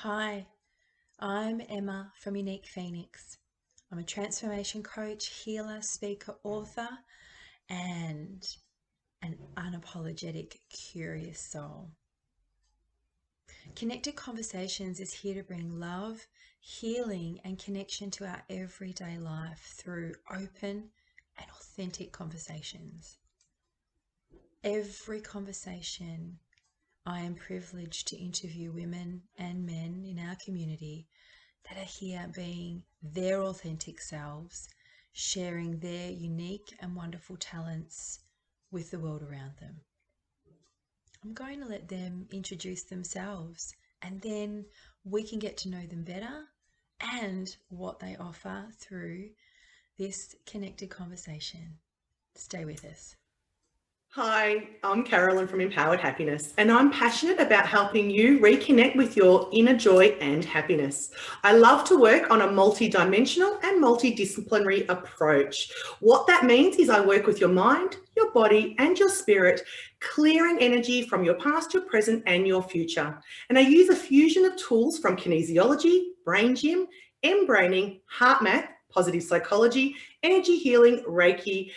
Hi, I'm Emma from Unique Phoenix. I'm a transformation coach, healer, speaker, author, and an unapologetic, curious soul. Connected Conversations is here to bring love, healing, and connection to our everyday life through open and authentic conversations. Every conversation, I am privileged to interview women and men in our community that are here being their authentic selves, sharing their unique and wonderful talents with the world around them. I'm going to let them introduce themselves, and then we can get to know them better and what they offer through this connected conversation. Stay with us. Hi, I'm Carolyn from Empowered Happiness, and I'm passionate about helping you reconnect with your inner joy and happiness. I love to work on a multidimensional and multidisciplinary approach. What that means is I work with your mind, your body, and your spirit, clearing energy from your past, your present, and your future. And I use a fusion of tools from kinesiology, brain gym, embraining, HeartMath, positive psychology, energy healing, Reiki,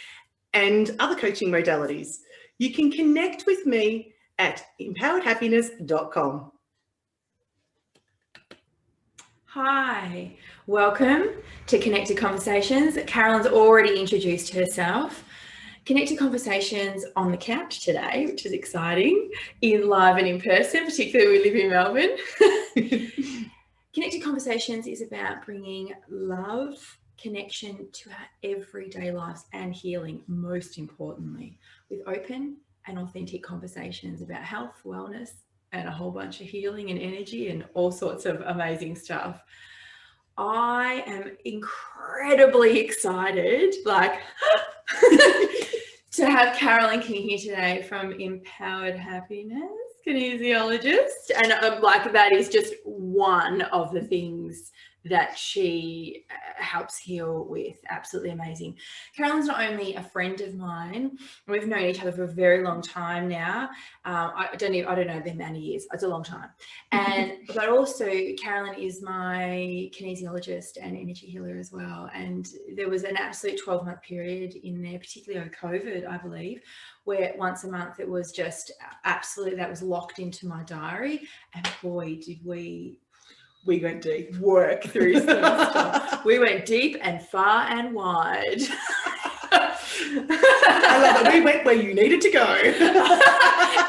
and other coaching modalities. You can connect with me at empoweredhappiness.com. Hi, welcome to Connected Conversations. Carolyn's already introduced herself. Connected Conversations on the couch today, which is exciting, in live and in person, particularly we live in Melbourne. Connected Conversations is about bringing love, connection to our everyday lives and healing, most importantly, with open and authentic conversations about health, wellness, and a whole bunch of healing and energy and all sorts of amazing stuff. I am incredibly excited, to have Carolyn King here today from Empowered Happiness, Kinesiologist. And that is just one of the things that she helps heal with. Absolutely amazing. Carolyn's not only a friend of mine, we've known each other for a very long time now. I don't know the amount of years. It's a long time. But also Carolyn is my kinesiologist and energy healer as well. And there was an absolute 12-month period in there, particularly over COVID, I believe, where once a month it was just absolutely, that was locked into my diary. And boy, did we went deep. Work through some stuff. We went deep and far and wide. I love it. We went where you needed to go.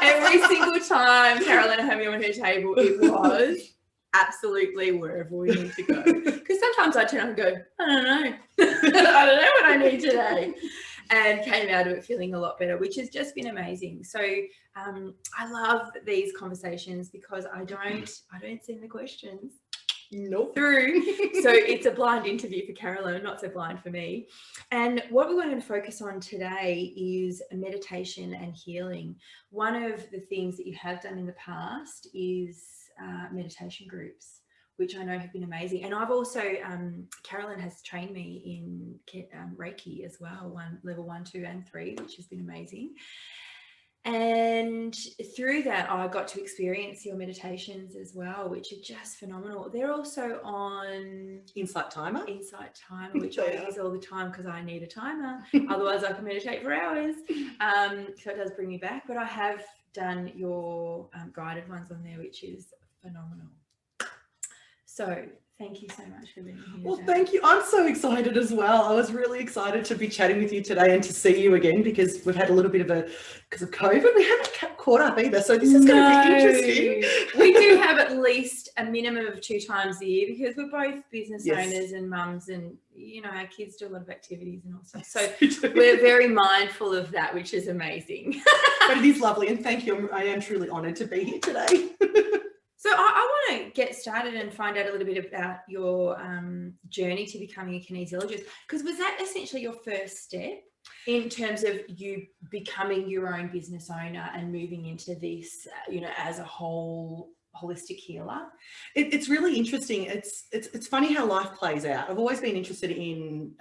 Every single time Carolyn had me on her table, it was absolutely wherever we need to go. Because sometimes I turn up and go, I don't know. I don't know what I need today. And came out of it feeling a lot better, which has just been amazing. So I love these conversations because I don't send the questions through. So it's a blind interview for Carolyn, not so blind for me. And what we're going to focus on today is meditation and healing. One of the things that you have done in the past is meditation groups, which I know have been amazing. And I've also, Carolyn has trained me in Reiki as well, level 1, 2, and 3, which has been amazing. And through that, I got to experience your meditations as well, which are just phenomenal. They're also on Insight Timer, which I use all the time because I need a timer. Otherwise, I can meditate for hours. So it does bring me back. But I have done your guided ones on there, which is phenomenal. So thank you so much for being here. Well, thank you. I'm so excited as well. I was really excited to be chatting with you today and to see you again because we've had a little bit of because of COVID, we haven't caught up either. So this is going to be interesting. We do have at least a minimum of 2 times a year because we're both business owners and mums and, our kids do a lot of activities and all stuff. So we're very mindful of that, which is amazing. But it is lovely. And thank you. I am truly honoured to be here today. So I want to get started and find out a little bit about your journey to becoming a kinesiologist, because was that essentially your first step in terms of you becoming your own business owner and moving into this, as a whole holistic healer? It's really interesting. It's funny how life plays out. I've always been interested in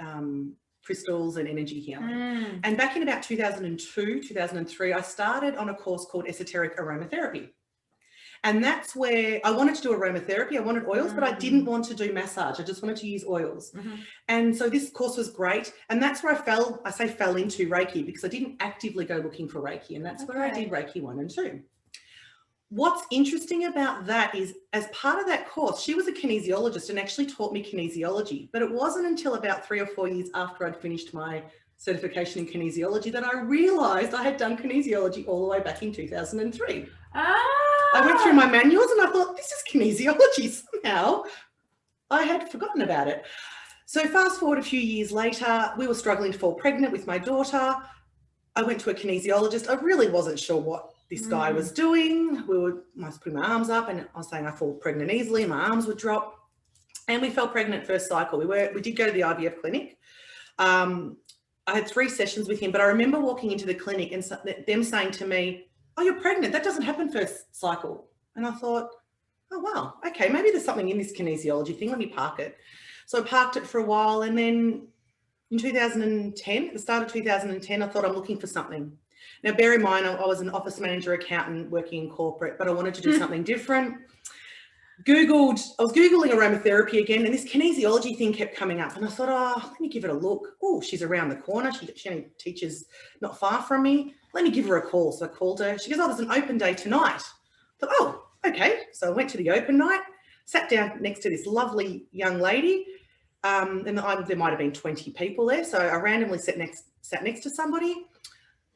crystals and energy healing. And back in about 2002, 2003, I started on a course called Esoteric Aromatherapy. And that's where I wanted to do aromatherapy. I wanted oils, but I didn't want to do massage. I just wanted to use oils. And so this course was great. And that's where I fell into Reiki, because I didn't actively go looking for Reiki. And that's where I did Reiki 1 and 2. What's interesting about that is, as part of that course, she was a kinesiologist and actually taught me kinesiology. But it wasn't until about 3 or 4 years after I'd finished my certification in kinesiology that I realized I had done kinesiology all the way back in 2003. I went through my manuals and I thought, this is kinesiology. Somehow I had forgotten about it. So fast forward a few years later, we were struggling to fall pregnant with my daughter. I went to a kinesiologist. I really wasn't sure what this guy was doing. I was putting my arms up and I was saying I fall pregnant easily and my arms would drop. And we fell pregnant first cycle. We did go to the IVF clinic. I had 3 sessions with him, but I remember walking into the clinic and them saying to me, oh, you're pregnant. That doesn't happen first cycle. And I thought, oh, wow, okay, maybe there's something in this kinesiology thing. Let me park it. So I parked it for a while. And then in 2010, at the start of 2010, I thought I'm looking for something. Now, bear in mind, I was an office manager accountant working in corporate, but I wanted to do something different. I was Googling aromatherapy again, and this kinesiology thing kept coming up. And I thought, oh, let me give it a look. Oh, she's around the corner. She only teaches not far from me. Let me give her a call. So I called her. She goes, oh, there's an open day tonight. I thought, oh, okay. So I went to the open night, sat down next to this lovely young lady. And there might have been 20 people there. So I randomly sat next to somebody.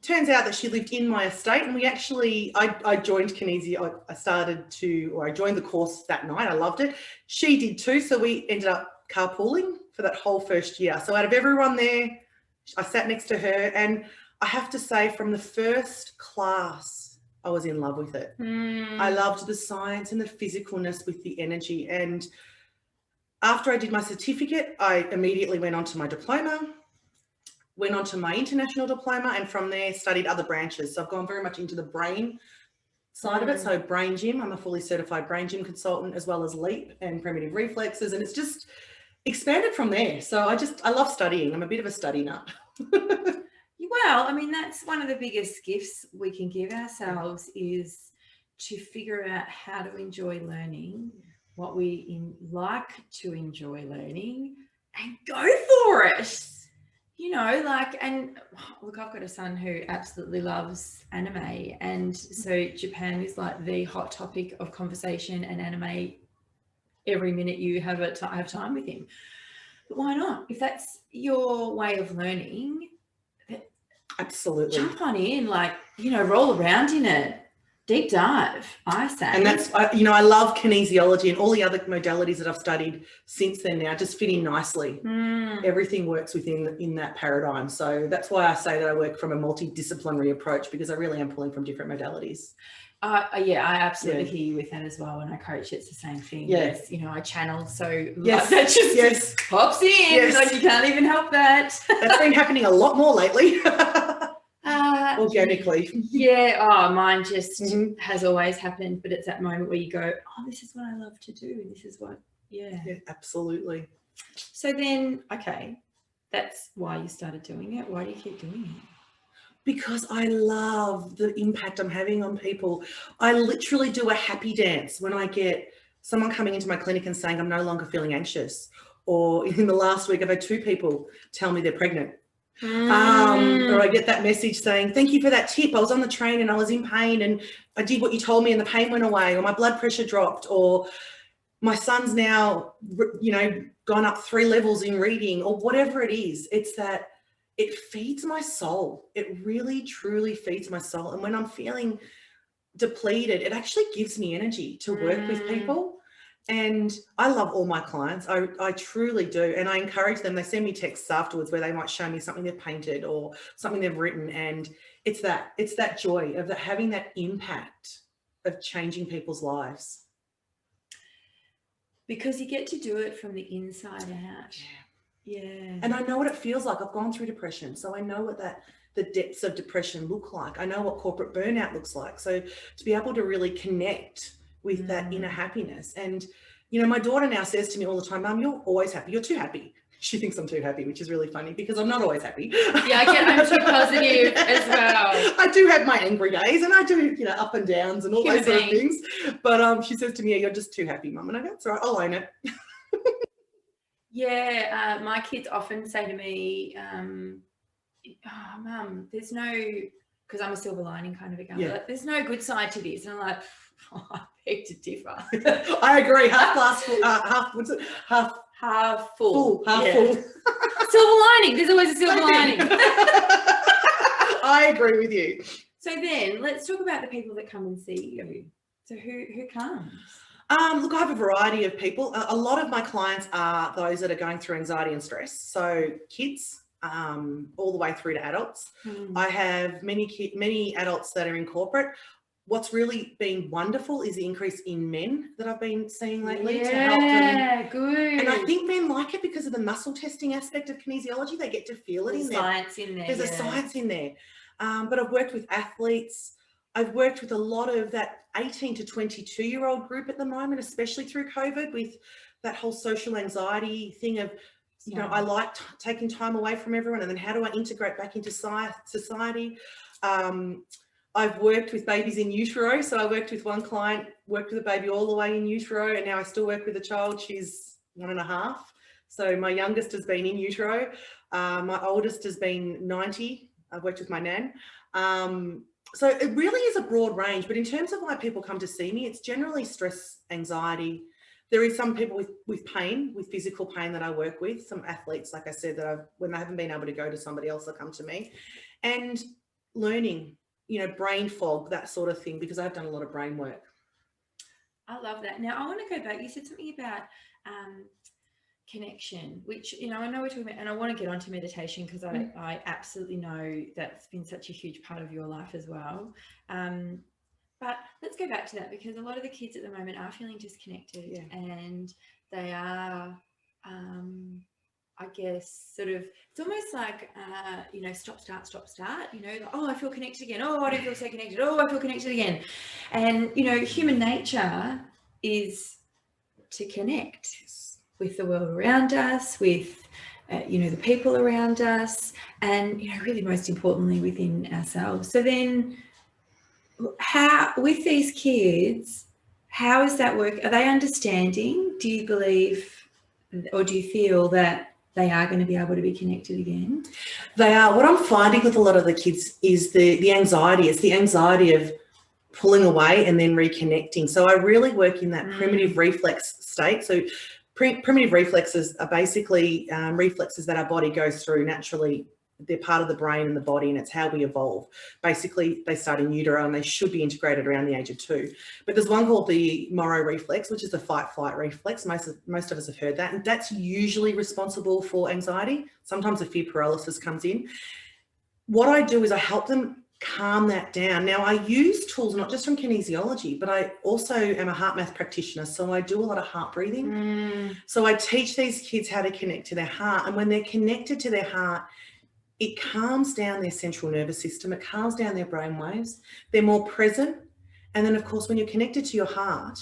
Turns out that she lived in my estate, and I joined Kinesio. I joined the course that night. I loved it. She did too. So we ended up carpooling for that whole first year. So out of everyone there, I sat next to her, and I have to say, from the first class, I was in love with it. I loved the science and the physicalness with the energy. And after I did my certificate, I immediately went on to my diploma, went on to my international diploma, and from there studied other branches. So I've gone very much into the brain side of it. So brain gym, I'm a fully certified brain gym consultant, as well as LEAP and primitive reflexes. And it's just expanded from there. So I love studying. I'm a bit of a study nut. Well, I mean, that's one of the biggest gifts we can give ourselves, is to figure out how to enjoy learning, what we like to enjoy learning, and go for it. You know, and look, I've got a son who absolutely loves anime. And so Japan is like the hot topic of conversation, and anime, every minute you have time with him. But why not? If that's your way of learning, absolutely, jump on in, roll around in it. Deep dive, I say. And that's, I love kinesiology, and all the other modalities that I've studied since then now just fit in nicely. Everything works in that paradigm. So that's why I say that I work from a multidisciplinary approach, because I really am pulling from different modalities. I absolutely hear you with that as well. When I coach, it's the same thing. Yes. I channel, so yes. That just pops in. Yes. You can't even help that. That's been happening a lot more lately. Organically. Yeah. Mine just has always happened, but it's that moment where you go, oh, this is what I love to do. This is what, yeah, absolutely. So then, okay, that's why you started doing it. Why do you keep doing it? Because I love the impact I'm having on people. I literally do a happy dance when I get someone coming into my clinic and saying, I'm no longer feeling anxious. Or in the last week, I've had 2 people tell me they're pregnant. Or I get that message saying, thank you for that tip. I was on the train and I was in pain and I did what you told me and the pain went away, or my blood pressure dropped, or my son's now, gone up 3 levels in reading, or whatever it is. It's that it feeds my soul. It really, truly feeds my soul. And when I'm feeling depleted, it actually gives me energy to work with people. And I love all my clients. I truly do. And I encourage them. They send me texts afterwards where they might show me something they've painted or something they've written. And it's that joy of having that impact of changing people's lives. Because you get to do it from the inside out. Yeah. And I know what it feels like. I've gone through depression. So I know what the depths of depression look like. I know what corporate burnout looks like. So to be able to really connect with that inner happiness. And, my daughter now says to me all the time, Mum, you're always happy. You're too happy. She thinks I'm too happy, which is really funny because I'm not always happy. Yeah, I'm too positive as well. I do have my angry days and I do, up and downs and all those sort of things. But she says to me, you're just too happy, Mum. And I go, that's all right, I'll own it. Yeah, my kids often say to me, Mum, there's no, because I'm a silver lining kind of a girl, like, there's no good side to this. And I'm like, I beg to differ. I agree. Half glass full, what's it? Half full. Half full. Silver lining. There's always a silver lining. I agree with you. So then let's talk about the people that come and see you. So who comes? Look, I have a variety of people. A lot of my clients are those that are going through anxiety and stress. So kids, all the way through to adults. I have many adults that are in corporate. What's really been wonderful is the increase in men that I've been seeing lately to help them. Yeah, good. And I think men like it because of the muscle testing aspect of kinesiology. They get to feel it in there. Science in there. There's a science in there. But I've worked with athletes. I've worked with a lot of that 18 to 22-year-old group at the moment, especially through COVID, with that whole social anxiety thing of, I like taking time away from everyone, and then how do I integrate back into society? I've worked with babies in utero. So I worked with one client, worked with a baby all the way in utero, and now I still work with a child. She's 1.5. So my youngest has been in utero. My oldest has been 90. I've worked with my nan. So it really is a broad range, but in terms of why people come to see me, it's generally stress, anxiety. There is some people with pain, with physical pain that I work with, some athletes, like I said, that when they haven't been able to go to somebody else, they'll come to me. And learning, brain fog, that sort of thing, because I've done a lot of brain work. I love that. Now I want to go back. You said something about connection, which, I know we're talking about, and I want to get onto meditation because I absolutely know that's been such a huge part of your life as well. But let's go back to that, because a lot of the kids at the moment are feeling disconnected, and they are, I guess, sort of, it's almost like, stop, start, like, oh, I feel connected again. Oh, I don't feel so connected. Oh, I feel connected again. And, human nature is to connect with the world around us, with, the people around us, and, really most importantly within ourselves. So then how, with these kids, how is that work? Are they understanding? Do you believe, or do you feel that they are going to be able to be connected again? They are. What I'm finding with a lot of the kids is the anxiety. It's the anxiety of pulling away and then reconnecting. So I really work in that primitive reflex state. So primitive reflexes are basically reflexes that our body goes through naturally. They're part of the brain and the body, and it's how we evolve. Basically, they start in utero and they should be integrated around the age of 2. But there's one called the Moro reflex, which is the fight-flight reflex. Most of us have heard that, and that's usually responsible for anxiety. Sometimes a fear paralysis comes in. What I do is I help them calm that down. Now, I use tools not just from kinesiology, but I also am a HeartMath practitioner, so I do a lot of heart breathing. So I teach these kids how to connect to their heart, and when they're connected to their heart, it calms down their central nervous system. It calms down their brain waves. They're more present. And then, of course, when you're connected to your heart,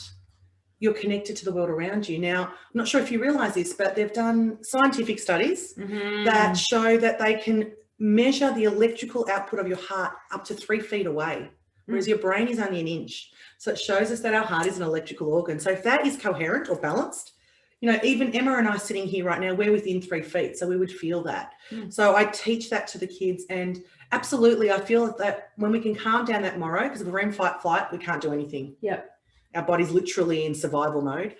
you're connected to the world around you. Now, I'm not sure if you realize this, but they've done scientific studies that show that they can measure the electrical output of your heart up to 3 feet away, whereas your brain is only 1 inch. So it shows us that our heart is an electrical organ. So if that is coherent or balanced, even Emma and I sitting here right now, we're within 3 feet, so we would feel that. So I teach that to the kids, and absolutely, I feel that when we can calm down that Moro, because if we're in fight, flight, we can't do anything. Our body's literally in survival mode.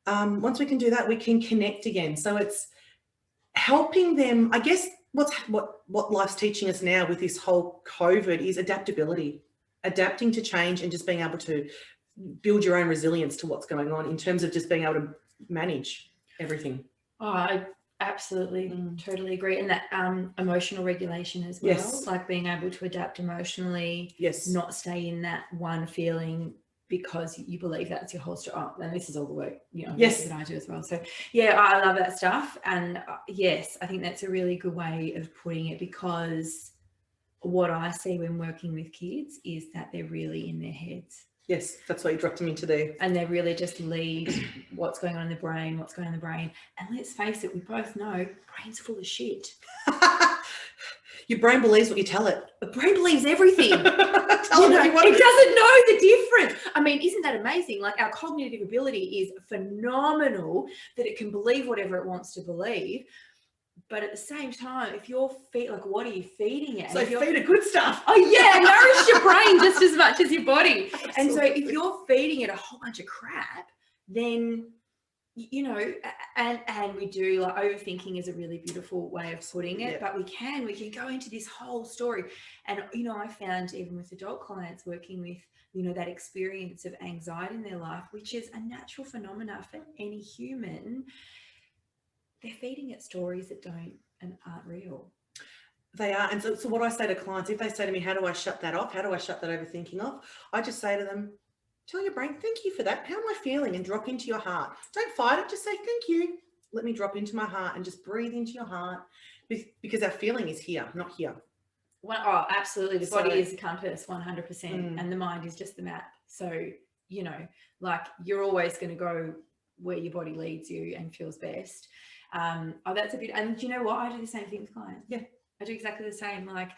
Once we can do that, we can connect again. So it's helping them. I guess what life's teaching us now with this whole COVID is adaptability, adapting to change, and just being able to build your own resilience to what's going on in terms of just being able to manage everything. Oh, I absolutely totally agree. And that emotional regulation as well, like being able to adapt emotionally, not stay in that one feeling because you believe that's your whole story. Oh, and this is all the work, that I do as well. So yeah, I love that stuff. And yes, I think that's a really good way of putting it, because what I see when working with kids is that they're really in their heads. Yes, that's why you dropped them into there. And they really just lead what's going on in the brain, what's going on in the brain. And let's face it, we both know brain's full of shit. Your brain believes what you tell it. The brain believes everything. Tell it what you want. It doesn't know the difference. I mean, isn't that amazing? Like, our cognitive ability is phenomenal, that it can believe whatever it wants to believe. But at the same time, if you're like, what are you feeding it? So feed it good stuff. Oh yeah, nourish your brain just as much as your body. Absolutely. And so if you're feeding it a whole bunch of crap, then, you know, and we do, like, overthinking is a really beautiful way of putting it, but we can go into this whole story. And, you know, I found even with adult clients working with, you know, that experience of anxiety in their life, which is a natural phenomena for any human, they're feeding it stories that don't and aren't real. They are. And so what I say to clients, if they say to me, how do I shut that off? How do I shut that overthinking off? I just say to them, tell your brain, thank you for that. How am I feeling? And drop into your heart. Don't fight it. Just say, thank you. Let me drop into my heart and just breathe into your heart, because our feeling is here, not here. Well, oh, absolutely. The body is the compass, 100%. And the mind is just the map. So, you know, like, you're always going to go where your body leads you and feels best. Oh, that's a bit, and you know what? I do the same thing with clients. Yeah. I do exactly the same. Like,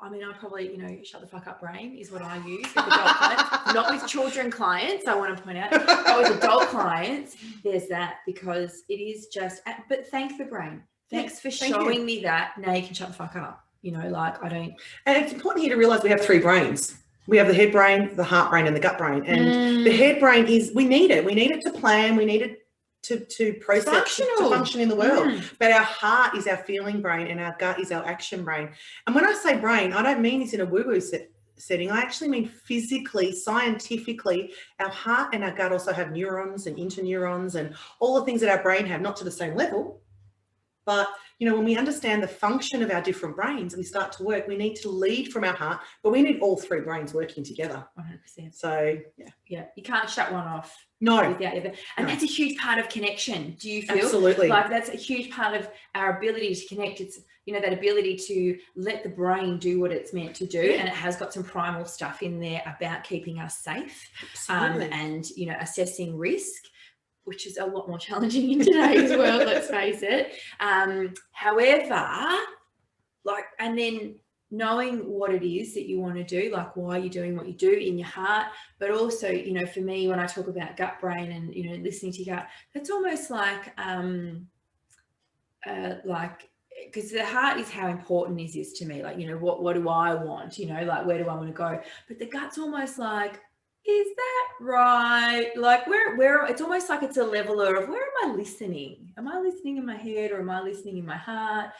I mean, I probably, you know, shut the fuck up brain is what I use with adult clients, not with children clients, I want to point out, but with adult clients, there's that, because it is just, but thank the brain. Thanks for showing me that. Now you can shut the fuck up. You know, like, I don't. And it's important here to realize we have three brains. We have the head brain, the heart brain, and the gut brain. And the head brain is, we need it. We need it to plan. We need it to process, to function in the world. But our heart is our feeling brain, and our gut is our action brain. And when I say brain, I don't mean this in a woo-woo setting. I actually mean physically, scientifically. Our heart and our gut also have neurons and interneurons and all the things that our brain have, not to the same level. But, you know, when we understand the function of our different brains and we start to work, we need to lead from our heart, but we need all three brains working together. 100%. So, yeah. You can't shut one off. No. Without the other. And that's a huge part of connection. Do you feel? Absolutely. Like, that's a huge part of our ability to connect. It's, you know, that ability to let the brain do what it's meant to do. And it has got some primal stuff in there about keeping us safe. And, you know, assessing risk, which is a lot more challenging in today's world, let's face it. However, like, and then knowing what it is that you want to do, like why you're doing what you do in your heart, but also, you know, for me, when I talk about gut brain and, you know, listening to your gut, that's almost like, because the heart is how important this is to me. Like, you know, what do I want? You know, like, where do I want to go? But the gut's almost like, is that right? Like, where it's almost like it's a leveler of, where am I listening? Am I listening in my head, or am I listening in my heart?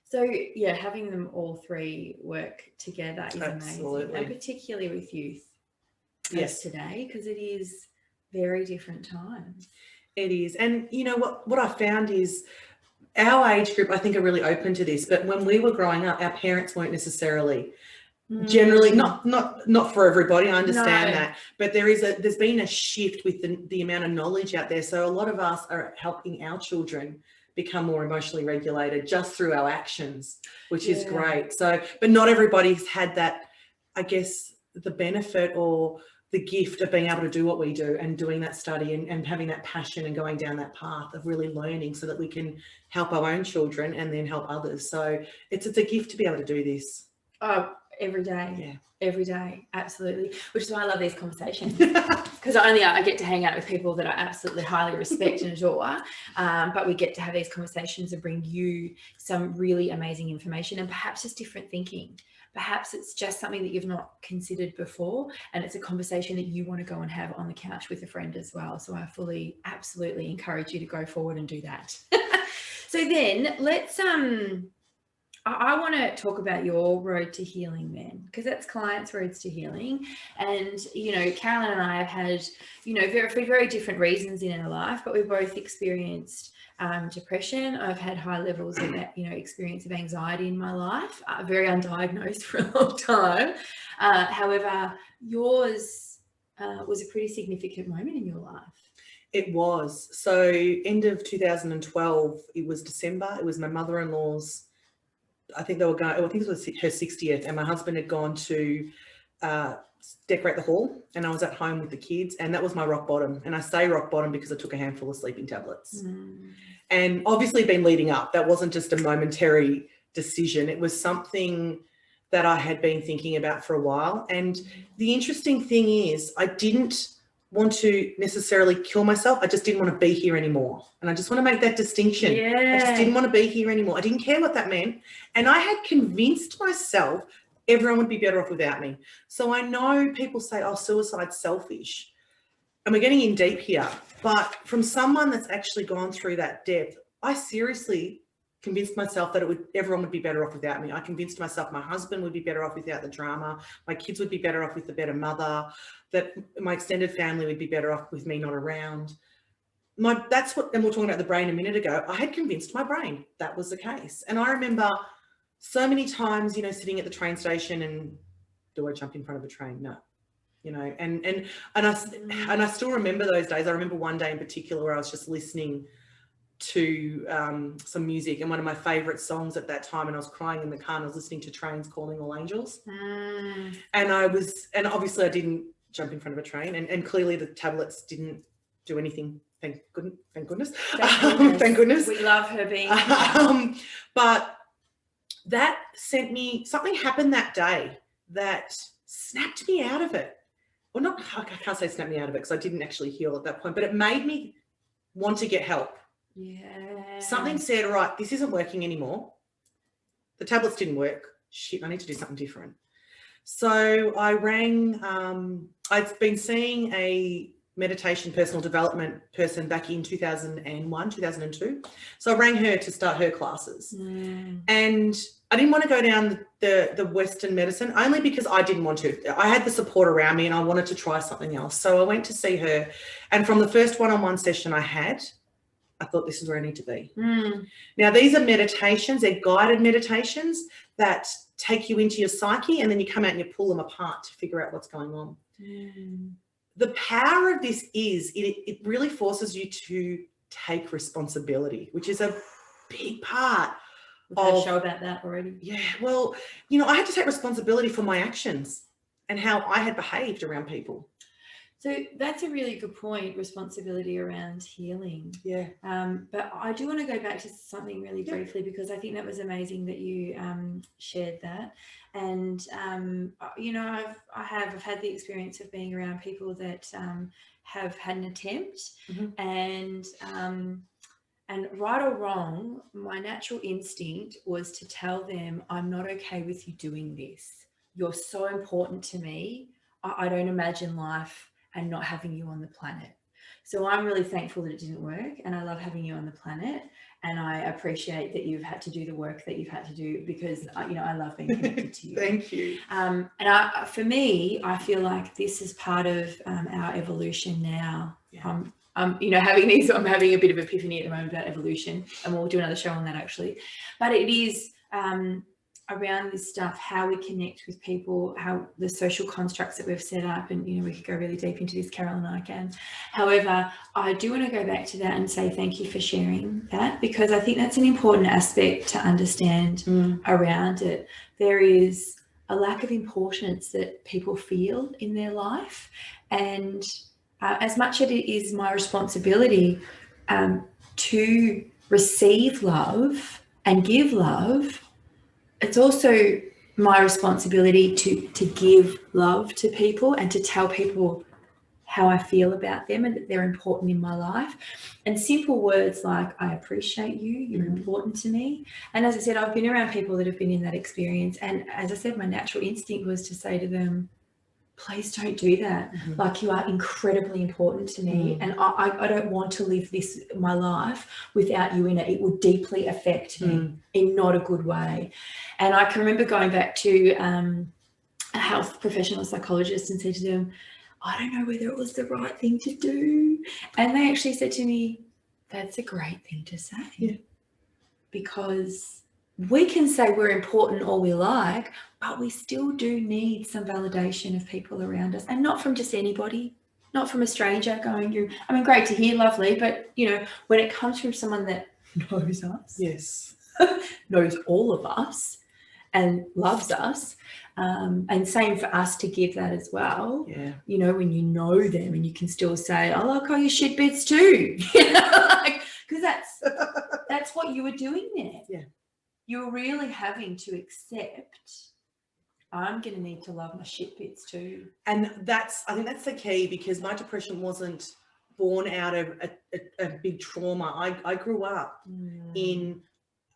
So yeah, having them all three work together is amazing, and particularly with youth today, because it is very different times. It is. And you know what I found is, our age group, I think, are really open to this, but when we were growing up, our parents weren't necessarily. Generally, not for everybody, I understand that, but there's been a shift with the amount of knowledge out there. So a lot of us are helping our children become more emotionally regulated just through our actions, which is great. So, but not everybody's had that, I guess, the benefit or the gift of being able to do what we do and doing that study and having that passion and going down that path of really learning so that we can help our own children and then help others. So it's a gift to be able to do this. Oh, every day. Every day. Absolutely. Which is why I love these conversations, because I get to hang out with people that I absolutely highly respect and adore. But we get to have these conversations and bring you some really amazing information, and perhaps just different thinking. Perhaps it's just something that you've not considered before, and it's a conversation that you want to go and have on the couch with a friend as well. So I fully, absolutely encourage you to go forward and do that. So then let's, I want to talk about your road to healing then, because that's clients' roads to healing. And, you know, Carolyn and I have had, you know, for very different reasons in our life, but we've both experienced depression. I've had high levels of that, you know, experience of anxiety in my life, very undiagnosed for a long time. However, yours was a pretty significant moment in your life. It was. So end of 2012, it was December. It was my mother-in-law's, I think they were going, I think it was her 60th, and my husband had gone to decorate the hall, and I was at home with the kids, and that was my rock bottom. And I say rock bottom because I took a handful of sleeping tablets. And obviously been leading up. That wasn't just a momentary decision. It was something that I had been thinking about for a while. And the interesting thing is I didn't want to necessarily kill myself. I just didn't want to be here anymore. And I just want to make that distinction. I just didn't want to be here anymore. I didn't care what that meant. And I had convinced myself everyone would be better off without me. So I know people say, oh, suicide's selfish. And we're getting in deep here. But from someone that's actually gone through that depth, I seriously convinced myself that everyone would be better off without me. I convinced myself my husband would be better off without the drama. My kids would be better off with the better mother, that my extended family would be better off with me not around. That's what, and we were talking about the brain a minute ago. I had convinced my brain that was the case. And I remember so many times, you know, sitting at the train station and do I jump in front of a train? No. You know, and I still remember those days. I remember one day in particular where I was just listening to some music, and one of my favorite songs at that time, and I was crying in the car, and I was listening to Trains Calling All Angels. And obviously I didn't jump in front of a train, and clearly the tablets didn't do anything. Thank goodness. Thank goodness. We love her being but that sent me, something happened that day that snapped me out of it. Well, not, I can't say snap me out of it because I didn't actually heal at that point, but it made me want to get help. Yeah. Something said, right, this isn't working anymore. The tablets didn't work. Shit, I need to do something different. So I rang, I'd been seeing a meditation personal development person back in 2001, 2002. So I rang her to start her classes. And I didn't want to go down the Western medicine only because I didn't want to. I had the support around me and I wanted to try something else. So I went to see her. And from the first one-on-one session I had, I thought this is where I need to be. Now, these are meditations. They're guided meditations that take you into your psyche, and then you come out and you pull them apart to figure out what's going on. The power of this is it really forces you to take responsibility, which is a big part. We've had a show about that already. Yeah, well, you know, I had to take responsibility for my actions and how I had behaved around people. So that's a really good point, responsibility around healing. Yeah. But I do want to go back to something really briefly, because I think that was amazing that you shared that. And, you know, I've had the experience of being around people that have had an attempt, and right or wrong, my natural instinct was to tell them, I'm not okay with you doing this. You're so important to me. I don't imagine life and not having you on the planet. So I'm really thankful that it didn't work, and I love having you on the planet, and I appreciate that you've had to do the work that you've had to do, because you know, I love being connected to you. Thank you. And for me, I feel like this is part of our evolution now. You know, I'm having a bit of epiphany at the moment about evolution, and we'll do another show on that actually. But it is around this stuff, how we connect with people, how the social constructs that we've set up, and you know, we could go really deep into this, Carol and I can. However, I do want to go back to that and say thank you for sharing that, because I think that's an important aspect to understand around it. There is a lack of importance that people feel in their life, and as much as it is my responsibility to receive love and give love, it's also my responsibility to give love to people and to tell people how I feel about them and that they're important in my life. And simple words like, I appreciate you, you're important to me. And as I said, I've been around people that have been in that experience. And as I said, my natural instinct was to say to them, please don't do that. Like, you are incredibly important to me, and I don't want to live my life without you in it. It would deeply affect me in not a good way. And I can remember going back to a health professional psychologist and said to them, I don't know whether it was the right thing to do. And they actually said to me, that's a great thing to say, because we can say we're important all we like, but we still do need some validation of people around us, and not from just anybody, not from a stranger going, I mean, great to hear, lovely, but you know, when it comes from someone that knows us, yes, knows all of us, and loves us. And same for us to give that as well. Yeah. You know, when you know them and you can still say, I like all your shit bits too. You know, like, because that's what you were doing there. Yeah. You're really having to accept, I'm going to need to love my shit bits too. And I think that's the key, because my depression wasn't born out of a big trauma. I grew up in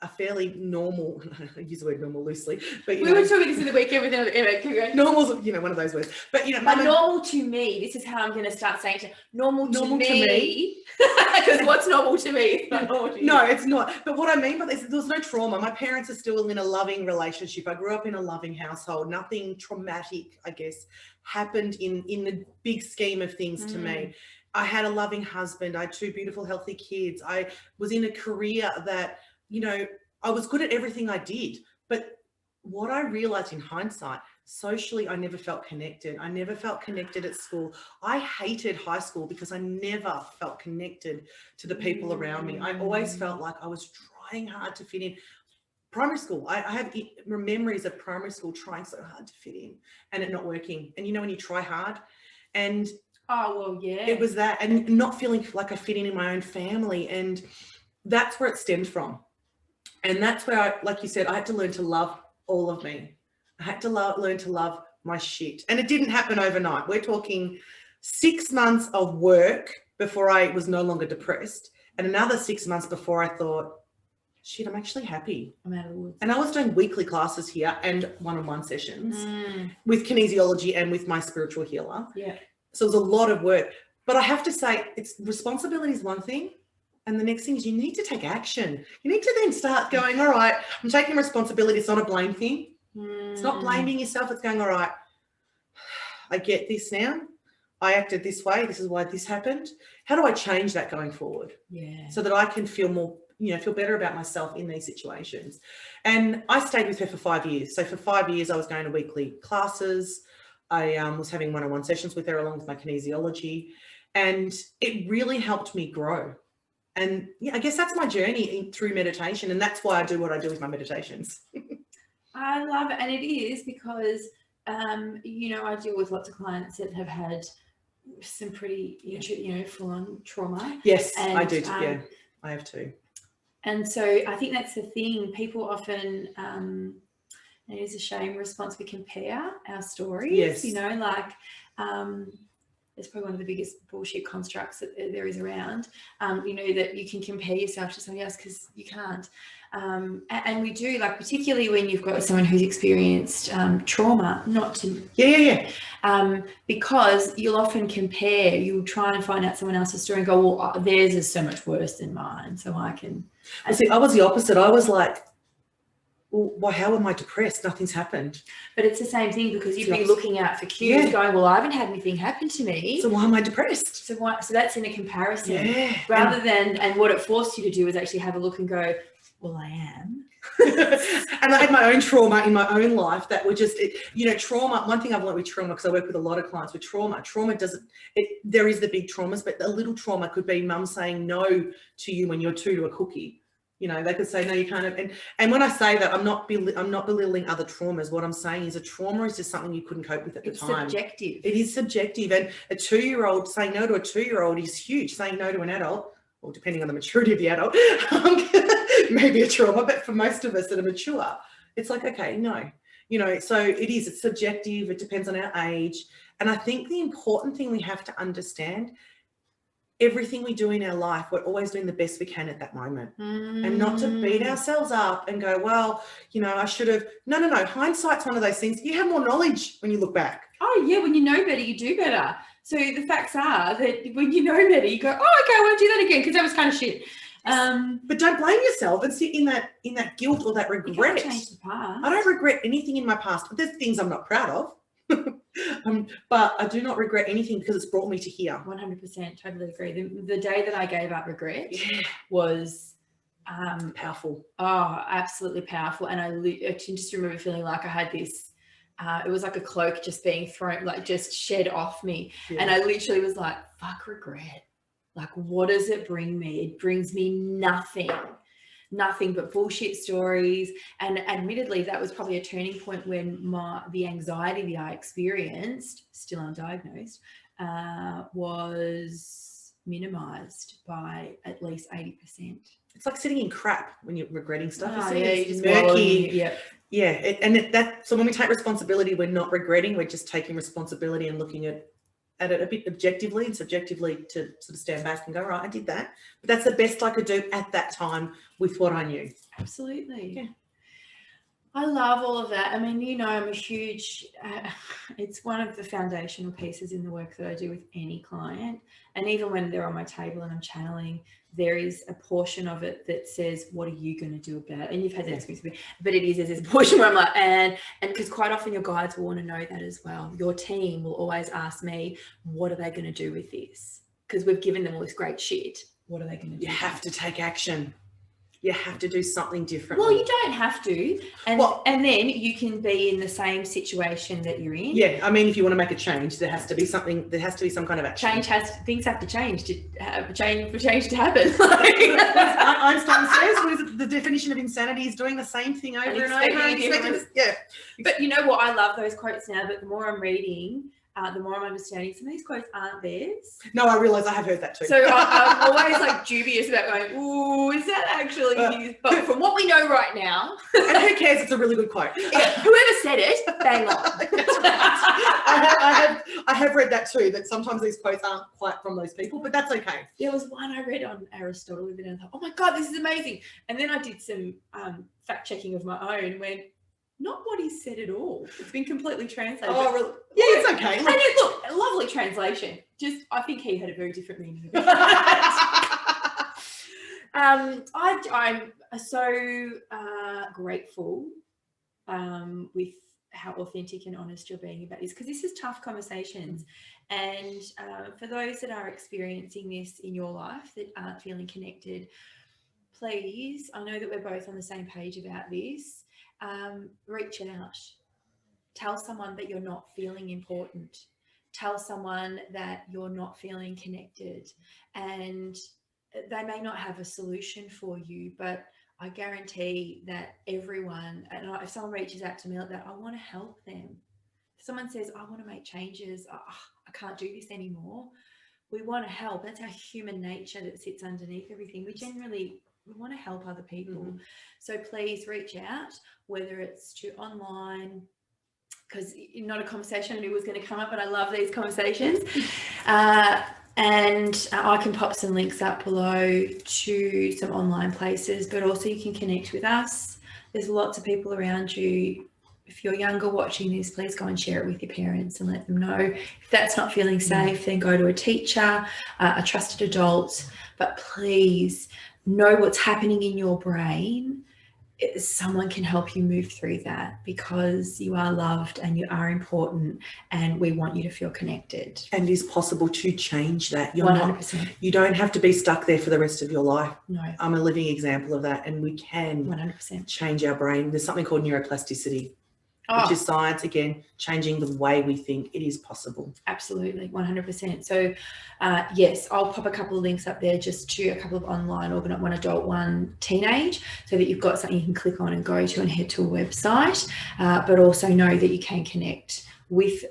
a fairly normal, I use the word normal loosely, but we were talking this in the weekend with another normal's, you know, one of those words. But you know, but normal to me, this is how I'm going to start saying it. Normal to me. Because what's normal to me? It's not normal to you. No, it's not. But what I mean by this, there was no trauma. My parents are still in a loving relationship. I grew up in a loving household. Nothing traumatic, I guess, happened in the big scheme of things to me. I had a loving husband. I had 2 beautiful, healthy kids. I was in a career that, you know, I was good at everything I did. But what I realized in hindsight, socially, I never felt connected. I never felt connected at school. I hated high school because I never felt connected to the people around me. I always felt like I was trying hard to fit in. Primary school, I have memories of primary school trying so hard to fit in and it not working. And you know, when you try hard, and oh, well, yeah, it was that, and not feeling like I fit in my own family. And that's where it stemmed from. And that's where I, like you said, I had to learn to love all of me. I had to learn to love my shit. And it didn't happen overnight. We're talking 6 months of work before I was no longer depressed, and another 6 months before I thought, shit, I'm actually happy. I'm out of the woods. And I was doing weekly classes here and one-on-one sessions with kinesiology and with my spiritual healer. Yeah. So it was a lot of work. But I have to say, it's responsibility is one thing. And the next thing is you need to take action. You need to then start going, all right, I'm taking responsibility. It's not a blame thing. It's not blaming yourself. It's going, all right, I get this now. I acted this way. This is why this happened. How do I change that going forward? Yeah. So that I can feel more, you know, feel better about myself in these situations. And I stayed with her for 5 years. So for 5 years, I was going to weekly classes. I was having one-on-one sessions with her along with my kinesiology. And it really helped me grow. And yeah, I guess that's my journey through meditation. And that's why I do what I do with my meditations. I love it. And it is because, you know, I deal with lots of clients that have had some pretty, you know, full-on trauma. Yes, and, I do. Yeah, I have too. And so I think that's the thing. People often, it is a shame response, we compare our stories. Yes. You know, like, it's probably one of the biggest bullshit constructs that there is around, you know, that you can compare yourself to somebody else, because you can't. And we do, like, particularly when you've got someone who's experienced trauma, not to... because you'll often compare, you'll try and find out someone else's story and go, well, theirs is so much worse than mine, so I can... Well, see, I was the opposite. I was like, well, how am I depressed? Nothing's happened. But it's the same thing, because you'd be looking out for cues, going, well, I haven't had anything happen to me. So why am I depressed? So that's in a comparison. Rather than, and what it forced you to do is actually have a look and go, well, I am. And I had my own trauma in my own life that were just, you know, trauma. One thing I've learned with trauma, because I work with a lot of clients with trauma doesn't, there is the big traumas, but a little trauma could be mum saying no to you when you're 2 to a cookie. You know, they could say, no, you can't. And when I say that, I'm not belittling other traumas. What I'm saying is a trauma is just something you couldn't cope with at the time. It's subjective. It is subjective. And a 2-year-old saying no to a 2-year-old is huge. Saying no to an adult, or depending on the maturity of the adult, maybe a trauma. But for most of us that are mature, it's like, okay, no. You know, so it's subjective. It depends on our age. And I think the important thing we have to understand, everything we do in our life, we're always doing the best we can at that moment. And not to beat ourselves up and go, well, you know, I should have. No. Hindsight's one of those things. You have more knowledge when you look back. Oh, yeah. When you know better, you do better. So the facts are that when you know better, you go, oh, okay, I won't do that again, because that was kind of shit. But don't blame yourself and sit in that guilt or that regret. You can't change the past. I don't regret anything in my past. There's things I'm not proud of. But I do not regret anything, because it's brought me to here. 100%, totally agree. The day that I gave up regret was powerful. Oh, absolutely powerful. And I just remember feeling like I had this, it was like a cloak just being thrown, like just shed off me. Yeah. And I literally was like, fuck regret. Like, what does it bring me? It brings me nothing. nothing but bullshit stories. And admittedly, that was probably a turning point when the anxiety that I experienced, still undiagnosed, was minimized by at least 80%. It's like sitting in crap when you're regretting stuff. Oh, You're yeah, sitting you just murky. yeah. Yeah, so when we take responsibility, we're not regretting, we're just taking responsibility and looking at it a bit objectively and subjectively to sort of stand back and go, right, I did that. But that's the best I could do at that time with what I knew. Absolutely. Yeah. I love all of that. I mean, you know, I'm a huge, it's one of the foundational pieces in the work that I do with any client. And even when they're on my table and I'm channeling, there is a portion of it that says, what are you going to do about it? And you've had that experience, but there's a portion where I'm like, and because quite often your guides will want to know that as well. Your team will always ask me, what are they going to do with this? Because we've given them all this great shit. What are they going to do? You have to take action. You have to do something different. Well, you don't have to. And then you can be in the same situation that you're in. Yeah. I mean, if you want to make a change, there has to be some kind of action. Things have to change for change to happen. Einstein says, what is it, the definition of insanity is doing the same thing over and over. Yeah. But you know what? I love those quotes now, but the more I'm reading, the more I'm understanding, some of these quotes aren't theirs. No, I realise I have heard that too. So I'm always like dubious about going, ooh, is that actually his? But from what we know right now. And who cares? It's a really good quote. Whoever said it, bang on. That's right. I have read that too, that sometimes these quotes aren't quite from those people, but that's okay. There was one I read on Aristotle and I thought, oh my God, this is amazing. And then I did some fact checking of my own and went, not what he said at all. It's been completely translated. Oh, really? Yeah, it's okay. And look, a lovely translation. Just, I think he had a very different meaning. I'm so grateful with how authentic and honest you're being about this, because this is tough conversations. And for those that are experiencing this in your life that aren't feeling connected, please, I know that we're both on the same page about this. Reach out. Tell someone that you're not feeling important. Tell someone that you're not feeling connected, and they may not have a solution for you, but I guarantee that everyone, and if someone reaches out to me like that, I want to help them. If someone says, I want to make changes, I can't do this anymore, we want to help. That's our human nature that sits underneath everything. We want to help other people. Mm-hmm. So please reach out, whether it's to online, because not a conversation I knew was going to come up, but I love these conversations. And I can pop some links up below to some online places, but also you can connect with us. There's lots of people around you. If you're younger watching this, please go and share it with your parents and let them know. If that's not feeling safe, then go to a teacher, a trusted adult, but please know what's happening in your brain. Someone can help you move through that, because you are loved and you are important, and we want you to feel connected. And it is possible to change that. You're 100%. You don't have to be stuck there for the rest of your life. No. I'm a living example of that, and we can 100% change our brain. There's something called neuroplasticity, which is science, again, changing the way we think. It is possible. Absolutely, 100%. So yes, I'll pop a couple of links up there, just to a couple of online, or one adult, one teenage, so that you've got something you can click on and go to and head to a website, but also know that you can connect with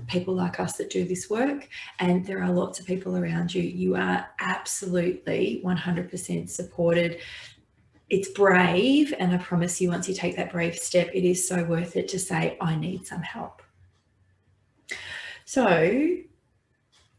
people like us that do this work, and there are lots of people around you. You are absolutely 100% supported. It's brave, and I promise you, once you take that brave step, it is so worth it to say, I need some help. So,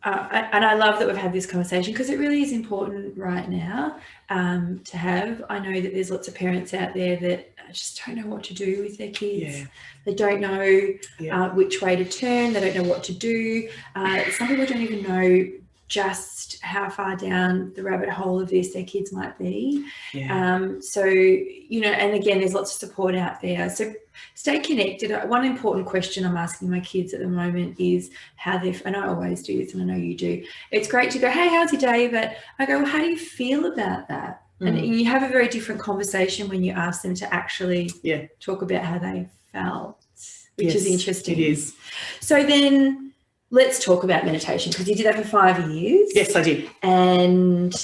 and I love that we've had this conversation, because it really is important right now to have. I know that there's lots of parents out there that just don't know what to do with their kids. Yeah. They don't know which way to turn. They don't know what to do. Some people don't even know just how far down the rabbit hole of this their kids might be. Yeah. So, you know, and again, there's lots of support out there. So stay connected. One important question I'm asking my kids at the moment is how they're, and I always do this, and I know you do. It's great to go, hey, how's your day? But I go, well, how do you feel about that? And you have a very different conversation when you ask them to actually talk about how they felt, which is interesting. It is. So then, let's talk about meditation, because you did that for 5 years. Yes, I did. And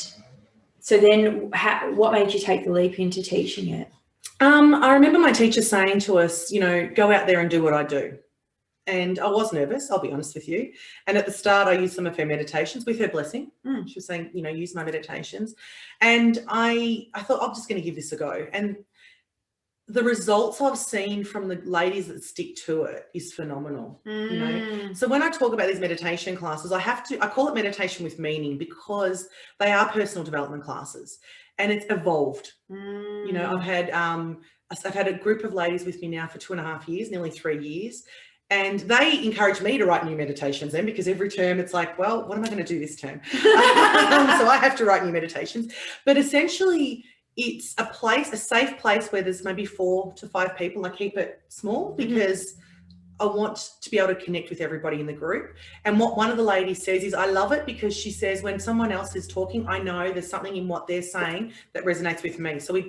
So then what made you take the leap into teaching it? I remember my teacher saying to us, you know, go out there and do what I do. And I was nervous, I'll be honest with you. And at the start, I used some of her meditations with her blessing. She was saying, you know, use my meditations. And I thought, I'm just going to give this a go. And the results I've seen from the ladies that stick to it is phenomenal. You know, so when I talk about these meditation classes, I call it meditation with meaning, because they are personal development classes, and it's evolved. You know, I've had a group of ladies with me now for 2.5 years, nearly 3 years. And they encourage me to write new meditations then, because every term it's like, well, what am I going to do this term? So I have to write new meditations. But essentially, it's a safe place where there's maybe 4 to 5 people. I keep it small because I want to be able to connect with everybody in the group. And what one of the ladies says is, I love it because she says, when someone else is talking, I know there's something in what they're saying that resonates with me. So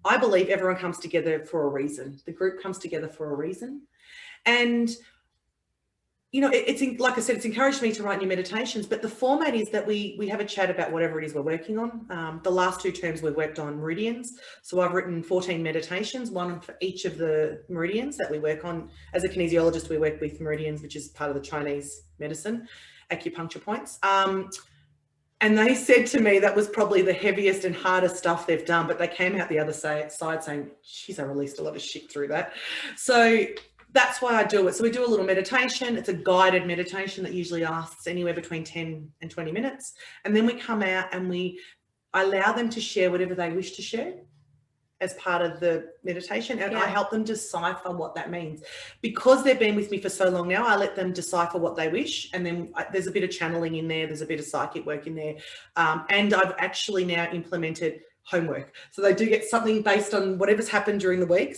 I believe everyone comes together for a reason. The group comes together for a reason. And, you know, it's like I said, it's encouraged me to write new meditations, but the format is that we have a chat about whatever it is we're working on. The last 2 terms we've worked on meridians. So I've written 14 meditations, one for each of the meridians that we work on. As a kinesiologist, we work with meridians, which is part of the Chinese medicine, acupuncture points. And they said to me that was probably the heaviest and hardest stuff they've done, but they came out the other side saying, geez, I released a lot of shit through that. So that's why I do it. So we do a little meditation. It's a guided meditation that usually lasts anywhere between 10 and 20 minutes. And then we come out and I allow them to share whatever they wish to share as part of the meditation. And I help them decipher what that means. Because they've been with me for so long now, I let them decipher what they wish. And then there's a bit of channeling in there. There's a bit of psychic work in there. And I've actually now implemented homework. So they do get something based on whatever's happened during the week.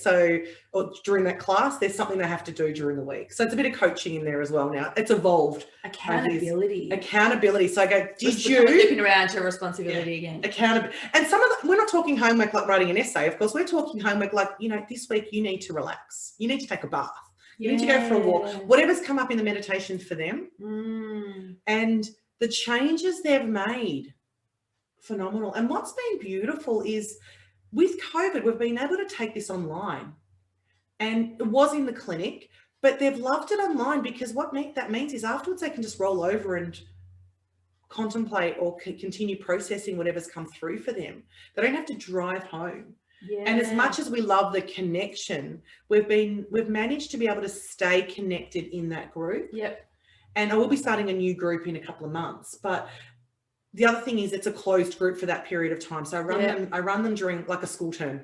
Or during that class, there's something they have to do during the week. So it's a bit of coaching in there as well now. It's evolved. Accountability. So I go, did you... Looking around to responsibility again. Accountability. And we're not talking homework like writing an essay. Of course, we're talking homework like, you know, this week you need to relax. You need to take a bath. You need to go for a walk. Whatever's come up in the meditation for them. And the changes they've made, phenomenal. And what's been beautiful is with COVID, we've been able to take this online, and it was in the clinic, but they've loved it online, because what that means is afterwards they can just roll over and contemplate or continue processing whatever's come through for them. They don't have to drive home. And as much as we love the connection, we've managed to be able to stay connected in that group. And I will be starting a new group in a couple of months, but the other thing is it's a closed group for that period of time. So I run them during like a school term,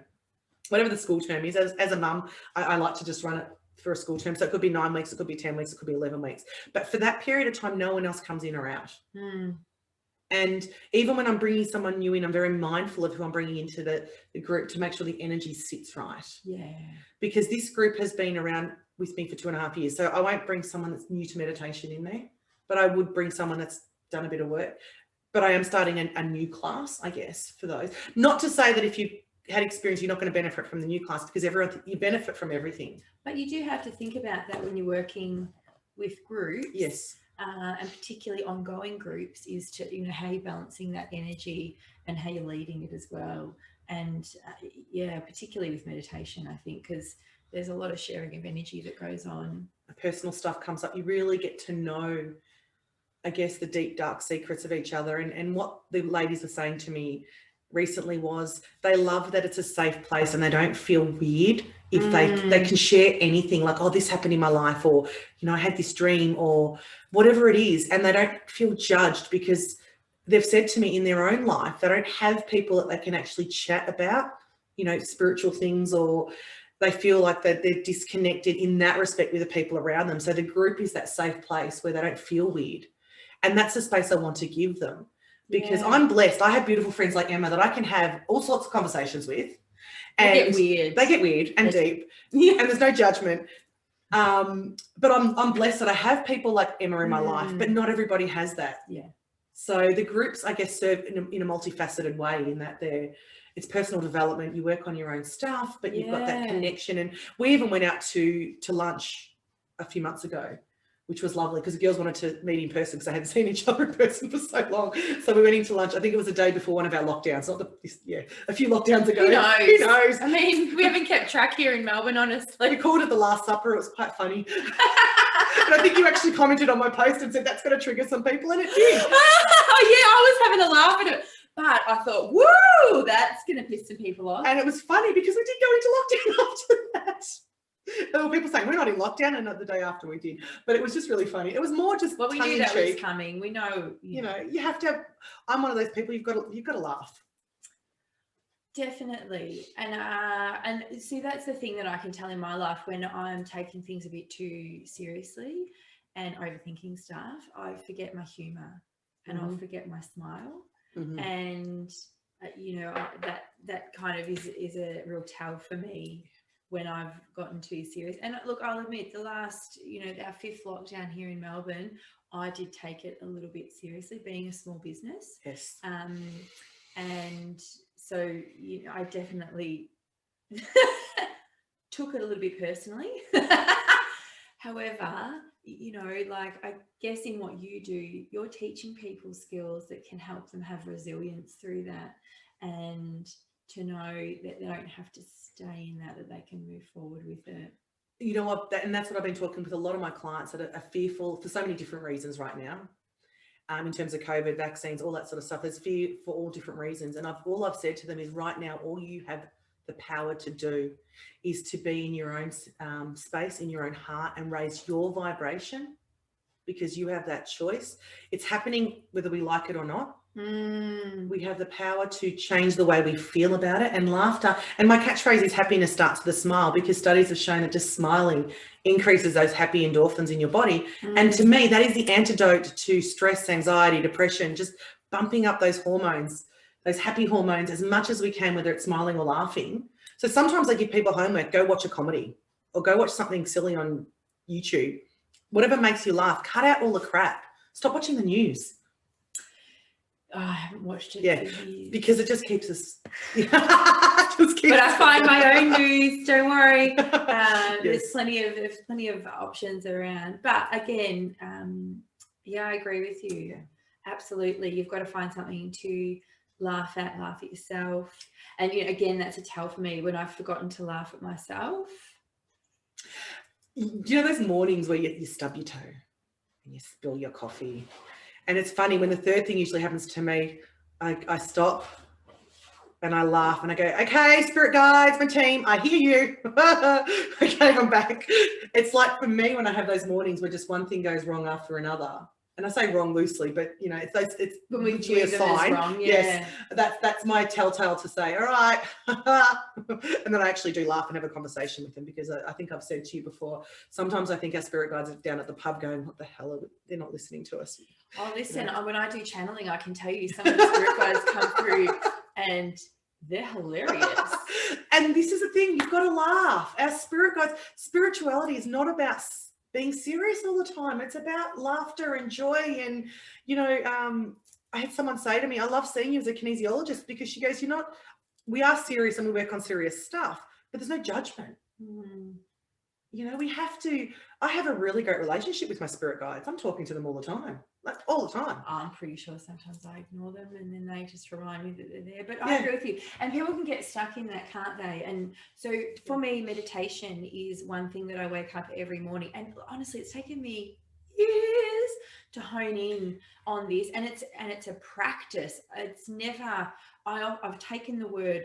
whatever the school term is. As a mum, I like to just run it for a school term. So it could be 9 weeks, it could be 10 weeks, it could be 11 weeks. But for that period of time, no one else comes in or out. And even when I'm bringing someone new in, I'm very mindful of who I'm bringing into the group to make sure the energy sits right. Because this group has been around with me for 2.5 years. So I won't bring someone that's new to meditation in there, but I would bring someone that's done a bit of work. But I am starting a new class, I guess, for those. Not to say that if you had experience, you're not going to benefit from the new class, because you benefit from everything. But you do have to think about that when you're working with groups. And particularly ongoing groups, is to, you know, how you're balancing that energy and how you're leading it as well. And particularly with meditation, I think, because there's a lot of sharing of energy that goes on. Personal stuff comes up. You really get to know, I guess, the deep, dark secrets of each other. And what the ladies were saying to me recently was they love that it's a safe place and they don't feel weird if they can share anything, like, oh, this happened in my life, or, you know, I had this dream, or whatever it is, and they don't feel judged, because they've said to me in their own life they don't have people that they can actually chat about, you know, spiritual things, or they feel like that they're disconnected in that respect with the people around them. So the group is that safe place where they don't feel weird. And that's the space I want to give them, because I'm blessed. I have beautiful friends like Emma that I can have all sorts of conversations with. And they get weird and deep. And there's no judgment. But I'm blessed that I have people like Emma in my life, but not everybody has that. So the groups, I guess, serve in a multifaceted way, in that it's personal development. You work on your own stuff, but you've got that connection. And we even went out to lunch a few months ago which was lovely because the girls wanted to meet in person because they hadn't seen each other in person for so long. So we went into lunch. I think it was the day before one of our lockdowns, a few lockdowns ago. Who knows? Who knows? I mean, we haven't kept track here in Melbourne, honestly. We called it the Last Supper. It was quite funny. And I think you actually commented on my post and said that's going to trigger some people, and it did. Oh, yeah, I was having a laugh at it. But I thought, woo, that's going to piss some people off. And it was funny because we did go into lockdown after that. There were people saying we're not in lockdown, and the day after we did. But it was just really funny. It was more just we knew that was coming. We know. You know, you have to. I'm one of those people. You've got to laugh. Definitely. And see, that's the thing that I can tell in my life when I'm taking things a bit too seriously and overthinking stuff. I forget my humour, and I'll forget my smile, and you know, that kind of is a real tell for me when I've gotten too serious. And look, I'll admit the last, you know, our 5th lockdown here in Melbourne, I did take it a little bit seriously, being a small business. Yes. And so, you know, I definitely took it a little bit personally. However, you know, like, I guess in what you do, you're teaching people skills that can help them have resilience through that, and to know that they don't have to stay in that they can move forward with it. You know what, and that's what I've been talking with a lot of my clients that are fearful for so many different reasons right now. In terms of COVID, vaccines, all that sort of stuff. There's fear for all different reasons. And all I've said to them is right now, all you have the power to do is to be in your own space, in your own heart, and raise your vibration, because you have that choice. It's happening whether we like it or not. We have the power to change the way we feel about it. And laughter, and my catchphrase is happiness starts with a smile, because studies have shown that just smiling increases those happy endorphins in your body. And to me, that is the antidote to stress, anxiety, depression, just bumping up those hormones, those happy hormones as much as we can, whether it's smiling or laughing. So sometimes I give people homework, go watch a comedy or go watch something silly on YouTube, whatever makes you laugh. Cut out all the crap. Stop watching the news. Oh, I haven't watched it. Yeah, because it just keeps us. But I find my own news. Don't worry. There's plenty of options around. But again, yeah, I agree with you. Absolutely, you've got to find something to laugh at yourself. And you know, again, that's a tell for me when I've forgotten to laugh at myself. You know those mornings where you stub your toe and you spill your coffee. And it's funny, when the third thing usually happens to me, I stop and I laugh and I go, okay, spirit guides, my team, I hear you. Okay, I'm back. It's like for me when I have those mornings where just one thing goes wrong after another. And I say wrong loosely, but you know, it's when we view a sign. Wrong, yeah. Yes, that's my telltale to say, all right. And then I actually do laugh and have a conversation with them, because I think I've said to you before, sometimes I think our spirit guides are down at the pub going, what the hell are they're not listening to us. Oh, listen, when I do channeling, I can tell you some of the spirit guides come through and they're hilarious. And this is the thing, you've got to laugh. Our spirit guides, spirituality is not about being serious all the time. It's about laughter and joy. And, you know, I had someone say to me, I love seeing you as a kinesiologist, because she goes, we are serious and we work on serious stuff, but there's no judgment. You know, I have a really great relationship with my spirit guides. I'm talking to them all the time, like all the time. I'm pretty sure sometimes I ignore them and then they just remind me that they're there. But I agree with you. And people can get stuck in that, can't they? And so for me, meditation is one thing that I wake up every morning. And honestly, it's taken me years to hone in on this. And it's a practice. It's never, I've taken the word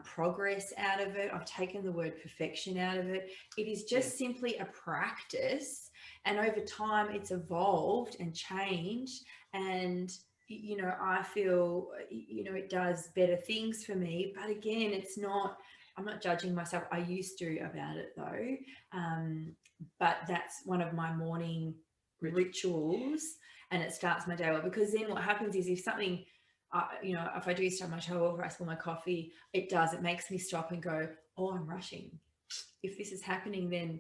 progress out of it. I've taken the word perfection out of it. It is just simply a practice, and over time it's evolved and changed. And you know, I feel, you know, it does better things for me. But again, I'm not judging myself. I used to about it though. But that's one of my morning rituals, and it starts my day well, because then what happens is if something, you know, if I do stub my toe or I spill my coffee, it makes me stop and go, oh, I'm rushing. If this is happening, then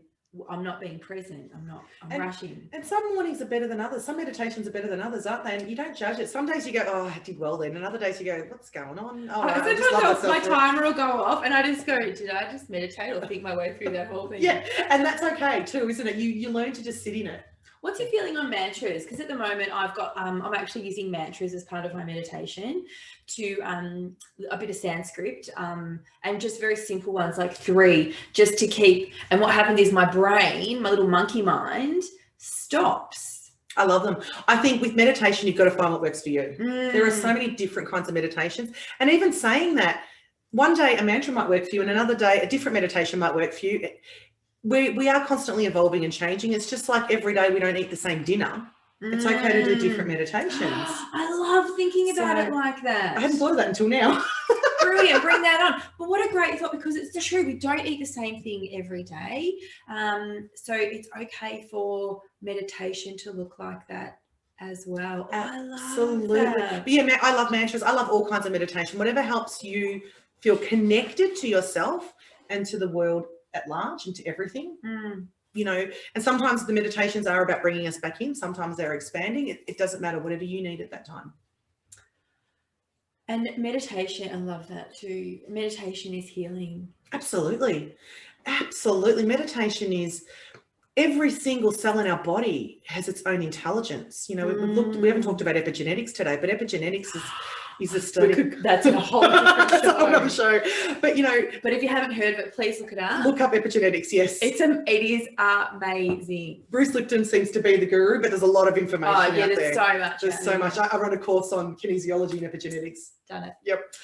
I'm not being present. I'm rushing. And some mornings are better than others. Some meditations are better than others, aren't they? And you don't judge it. Some days you go, oh, I did well then. And other days you go, what's going on? Oh, sometimes my timer will go off and I just go, did I just meditate or think my way through that whole thing? Yeah, and that's okay too, isn't it? You learn to just sit in it. What's your feeling on mantras? Because at the moment I'm actually using mantras as part of my meditation to a bit of Sanskrit and just very simple ones like 3 just to keep. And what happens is my brain, my little monkey mind, stops. I love them. I think with meditation, you've got to find what works for you. There are so many different kinds of meditations. And even saying that, one day a mantra might work for you and another day a different meditation might work for you. We are constantly evolving and changing. It's just like every day we don't eat the same dinner. It's okay to do different meditations. I love thinking about it like that. I hadn't thought of that until now. Brilliant, bring that on. But what a great thought, because it's true, we don't eat the same thing every day. So it's okay for meditation to look like that as well. Absolutely. I love that. But yeah, I love mantras. I love all kinds of meditation. Whatever helps you feel connected to yourself and to the world at large and to everything. You know, and sometimes the meditations are about bringing us back in. Sometimes they're expanding. It doesn't matter, whatever you need at that time. And meditation, I love that too. Meditation is healing. Absolutely. Absolutely. Meditation is, every single cell in our body has its own intelligence. You know, we haven't talked about epigenetics today, but epigenetics is a study. That's a whole different show. That's a whole other show. But, you know. But if you haven't heard of it, please look it up. Look up epigenetics, yes. It is amazing. Bruce Lipton seems to be the guru, but there's a lot of information out there. There's so much. There's so much. I run a course on kinesiology and epigenetics. Done it. Yep.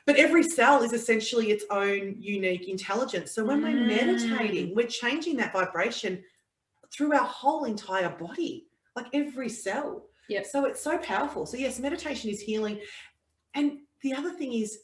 But every cell is essentially its own unique intelligence. So when we're meditating, we're changing that vibration through our whole entire body, like every cell. Yep. So it's so powerful. So yes, meditation is healing. And the other thing is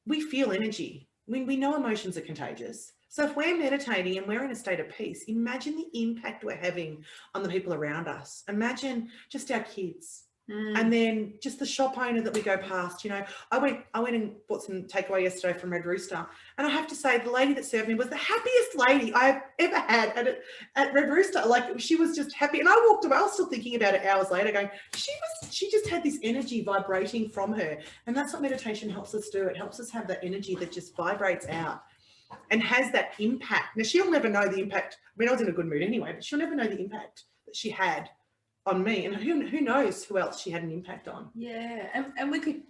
we feel energy. We know emotions are contagious. So if we're meditating and we're in a state of peace, imagine the impact we're having on the people around us. Imagine just our kids. And then just the shop owner that we go past. You know, I went and bought some takeaway yesterday from Red Rooster, and I have to say the lady that served me was the happiest lady I've ever had at Red Rooster. Like, she was just happy, and I walked away. I was still thinking about it hours later, going, she just had this energy vibrating from her, and that's what meditation helps us do. It helps us have that energy that just vibrates out and has that impact. Now, she'll never know the impact. I mean, I was in a good mood anyway, but she'll never know the impact that she had on me, and who knows who else she had an impact on. Yeah, and we could,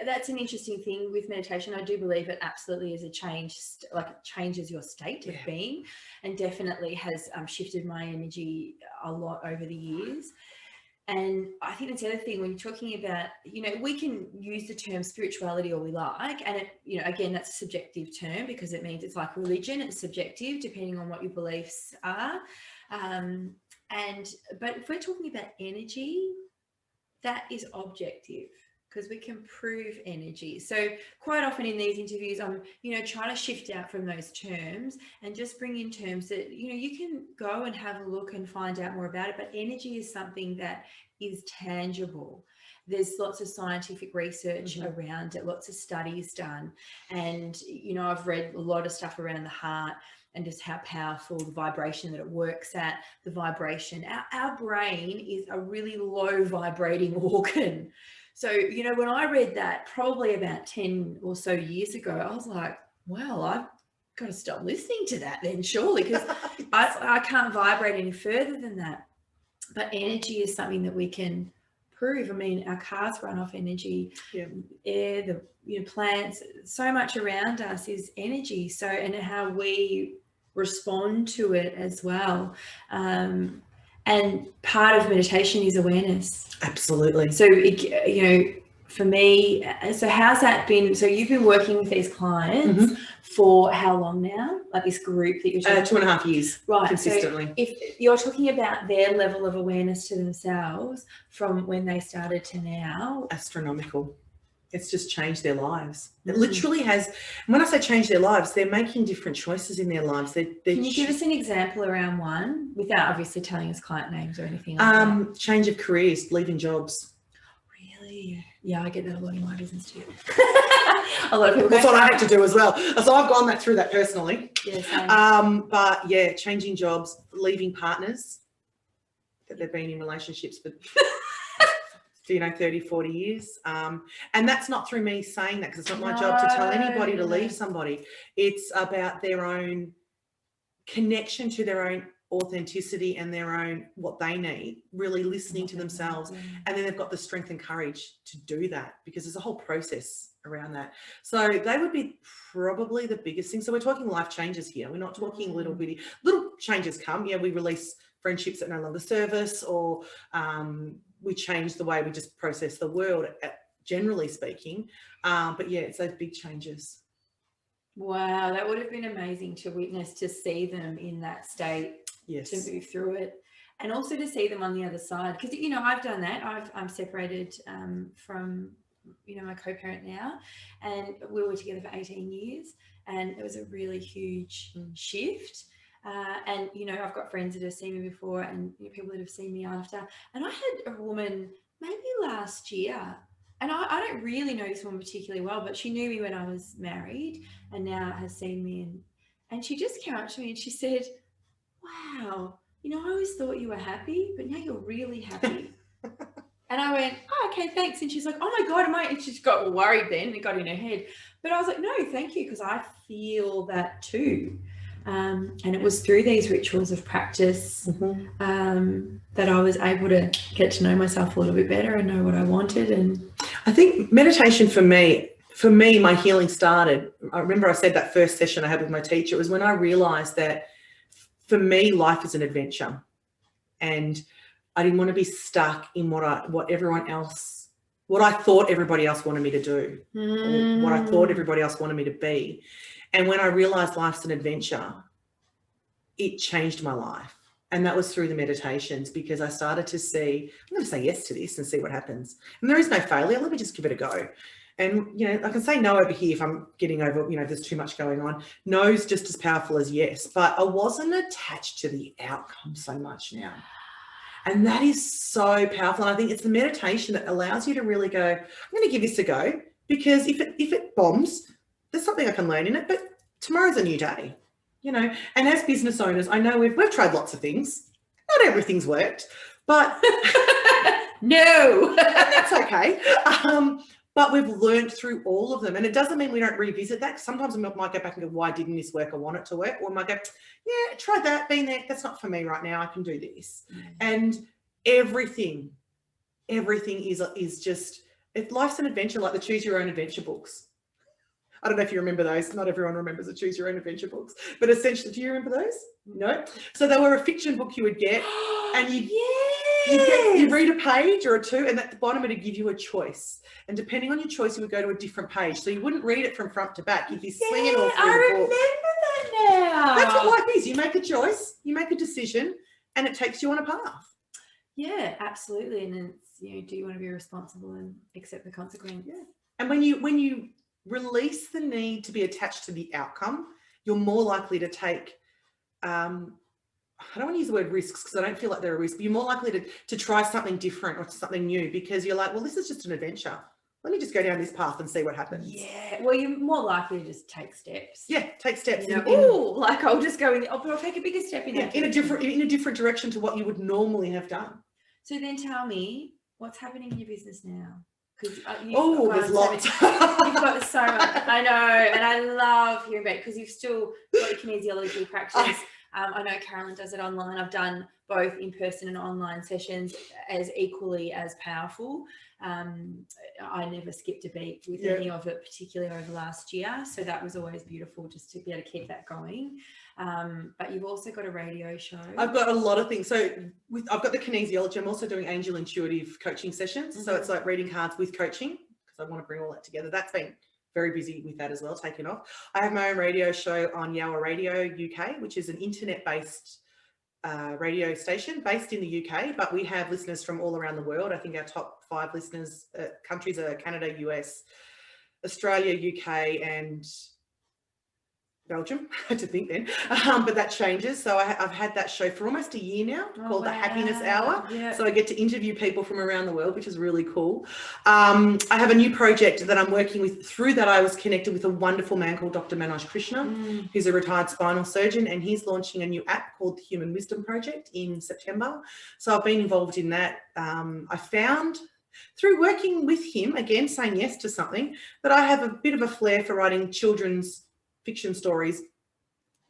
that's an interesting thing with meditation. I do believe it absolutely is a change, like it changes your state of being, and definitely has shifted my energy a lot over the years. And I think that's the other thing when you're talking about, you know, we can use the term spirituality all we like, and it, you know, again, that's a subjective term because it means it's like religion. It's subjective depending on what your beliefs are. But if we're talking about energy, that is objective because we can prove energy. So quite often in these interviews, I'm, you know, trying to shift out from those terms and just bring in terms that, you know, you can go and have a look and find out more about it. But energy is something that is tangible. There's lots of scientific research around it, lots of studies done. And, you know, I've read a lot of stuff around the heart and just how powerful the vibration that it works at, the vibration. Our brain is a really low vibrating organ. So, you know, when I read that probably about 10 or so years ago, I was like, well, I've got to stop listening to that then, surely, because I can't vibrate any further than that. But energy is something that we can prove. I mean, our cars run off energy, air, the, you know, plants, so much around us is energy. So, and how we respond to it as well. And part of meditation is awareness. Absolutely. So, you know, for me, so how's that been? So you've been working with these clients for how long now? Like this group that you're talking 2.5 years, right? consistently. So if you're talking about their level of awareness to themselves from when they started to now, astronomical. It's just changed their lives. It literally has. When I say change their lives, they're making different choices in their lives. Can you give us an example around one without obviously telling us client names or anything like that? Change of careers, leaving jobs. Really? Yeah, I get that a lot in my business too. A lot of people. That's what I had to do as well. So I've gone through that personally. Yeah, same. But yeah, changing jobs, leaving partners that they've been in relationships for 30, 40 years. And that's not through me saying that, because it's not my job to tell anybody to leave somebody. It's about their own connection to their own authenticity and their own, what they need, really listening to themselves. And then they've got the strength and courage to do that, because there's a whole process around that. So they would be probably the biggest thing. So we're talking life changes here. We're not talking little changes come. Yeah, we release friendships that no longer serve us, or we change the way we just process the world, generally speaking. But yeah, it's those big changes. Wow, that would have been amazing to witness, to see them in that state, yes, to move through it, and also to see them on the other side. Because, you know, I've done that. I'm separated from, you know, my co-parent now, and we were together for 18 years, and it was a really huge shift. And, you know, I've got friends that have seen me before, and, you know, people that have seen me after. And I had a woman maybe last year, and I don't really know this woman particularly well, but she knew me when I was married and now has seen me. And she just came up to me and she said, wow, you know, I always thought you were happy, but now you're really happy. And I went, oh, okay, thanks. And she's like, oh my God, am I? And she got worried then, and it got in her head. But I was like, no, thank you, because I feel that too. And it was through these rituals of practice that I was able to get to know myself a little bit better and know what I wanted. And I think meditation for me, my healing started. I remember I said that first session I had with my teacher, it was when I realized that for me, life is an adventure, and I didn't want to be stuck in what I thought everybody else wanted me to do, or what I thought everybody else wanted me to be. And when I realized life's an adventure, it changed my life. And that was through the meditations, because I started to see, I'm going to say yes to this and see what happens. And there is no failure. Let me just give it a go. And, you know, I can say no over here if I'm getting over, you know, there's too much going on. No's just as powerful as yes, but I wasn't attached to the outcome so much now. And that is so powerful. And I think it's the meditation that allows you to really go, I'm going to give this a go, because if it bombs, there's something I can learn in it, but tomorrow's a new day, you know. And as business owners, I know we've tried lots of things. Not everything's worked, but no, that's okay. But we've learned through all of them. And it doesn't mean we don't revisit that. Sometimes we might go back and go, why didn't this work? I want it to work. Or we might go, yeah, try that, been there. That's not for me right now. I can do this. And everything is just, life's an adventure, like the Choose Your Own Adventure books. I don't know if you remember those. Not everyone remembers the Choose Your Own Adventure books. But essentially, do you remember those? No? So they were a fiction book you would get, and you read a page or two, and at the bottom it would give you a choice. And depending on your choice, you would go to a different page. So you wouldn't read it from front to back. You'd be swinging all through the book. I remember that now. That's what life is. You make a choice, you make a decision, and it takes you on a path. Yeah, absolutely. And then it's, you know, do you want to be responsible and accept the consequence? Yeah. And when you release the need to be attached to the outcome, you're more likely to take, I don't want to use the word risks because I don't feel like they're a risk, but you're more likely to try something different or something new, because you're like, well, this is just an adventure. Let me just go down this path and see what happens. Yeah, well, you're more likely to just take steps. Yeah, take steps. You know, like I'll just go I'll take a bigger step in a different direction to what you would normally have done. So then tell me, what's happening in your business now? There's lots. You've got so much. I know, and I love hearing about it, because you've still got your kinesiology practice. I know Carolyn does it online. I've done both in-person and online sessions as equally as powerful. I never skipped a beat with any of it, particularly over last year. So that was always beautiful, just to be able to keep that going. But you've also got a radio show. I've got a lot of things. So I've got the kinesiology. I'm also doing angel intuitive coaching sessions. So it's like reading cards with coaching, because I want to bring all that together. That's been very busy with that as well, taking off. I have my own radio show on Yowa Radio UK, which is an internet-based radio station based in the UK, but we have listeners from all around the world. I think our top 5 listeners countries are Canada, US, Australia, UK, and Belgium. I had to think then, but that changes. So I've had that show for almost a year now, called The Happiness Hour. Yep. So I get to interview people from around the world, which is really cool. I have a new project that I'm working with. Through that, I was connected with a wonderful man called Dr. Manoj Krishna, who's a retired spinal surgeon, and he's launching a new app called the Human Wisdom Project in September. So I've been involved in that. I found through working with him, again, saying yes to something, that I have a bit of a flair for writing children's fiction stories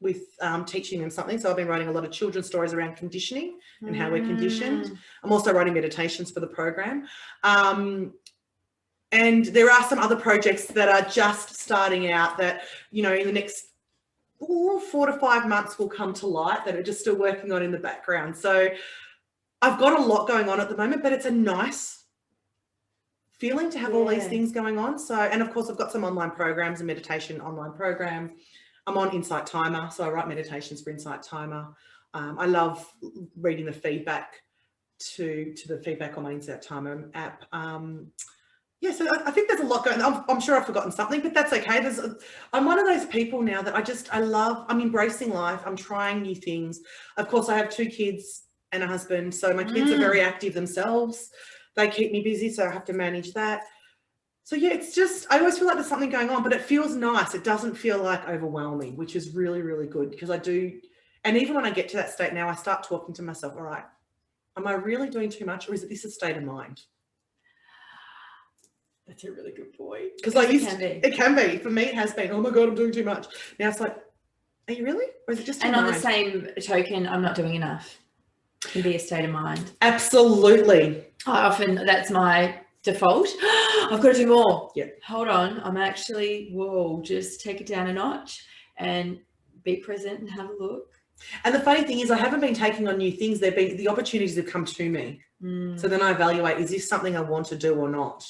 with teaching them something. So I've been writing a lot of children's stories around conditioning and how we're conditioned. I'm also writing meditations for the program. And there are some other projects that are just starting out that, you know, in the next 4 to 5 months will come to light, that are just still working on in the background. So I've got a lot going on at the moment, but it's a nice feeling to have all these things going on. So, and of course I've got some online programs, a meditation online program. I'm on Insight Timer, so I write meditations for Insight Timer. I love reading the feedback to the feedback on my Insight Timer app. Yeah, so I think there's a lot going on. I'm sure I've forgotten something, but that's okay. I'm one of those people now that I'm embracing life. I'm trying new things. Of course, I have 2 kids and a husband, so my kids are very active themselves. They keep me busy, so I have to manage that. So yeah, it's just, I always feel like there's something going on, but it feels nice. It doesn't feel like overwhelming, which is really, really good, because I do. And even when I get to that state now, I start talking to myself, all right, am I really doing too much, or is this a state of mind? That's a really good point. Because it can be. For me, it has been, oh my God, I'm doing too much. Now it's like, are you really? Or is it just And on the same token, I'm not doing enough. It can be a state of mind. Absolutely. That's my default. I've got to do more. Yeah. Hold on. I'm actually, just take it down a notch and be present and have a look. And the funny thing is, I haven't been taking on new things. The opportunities have come to me. So then I evaluate, is this something I want to do or not?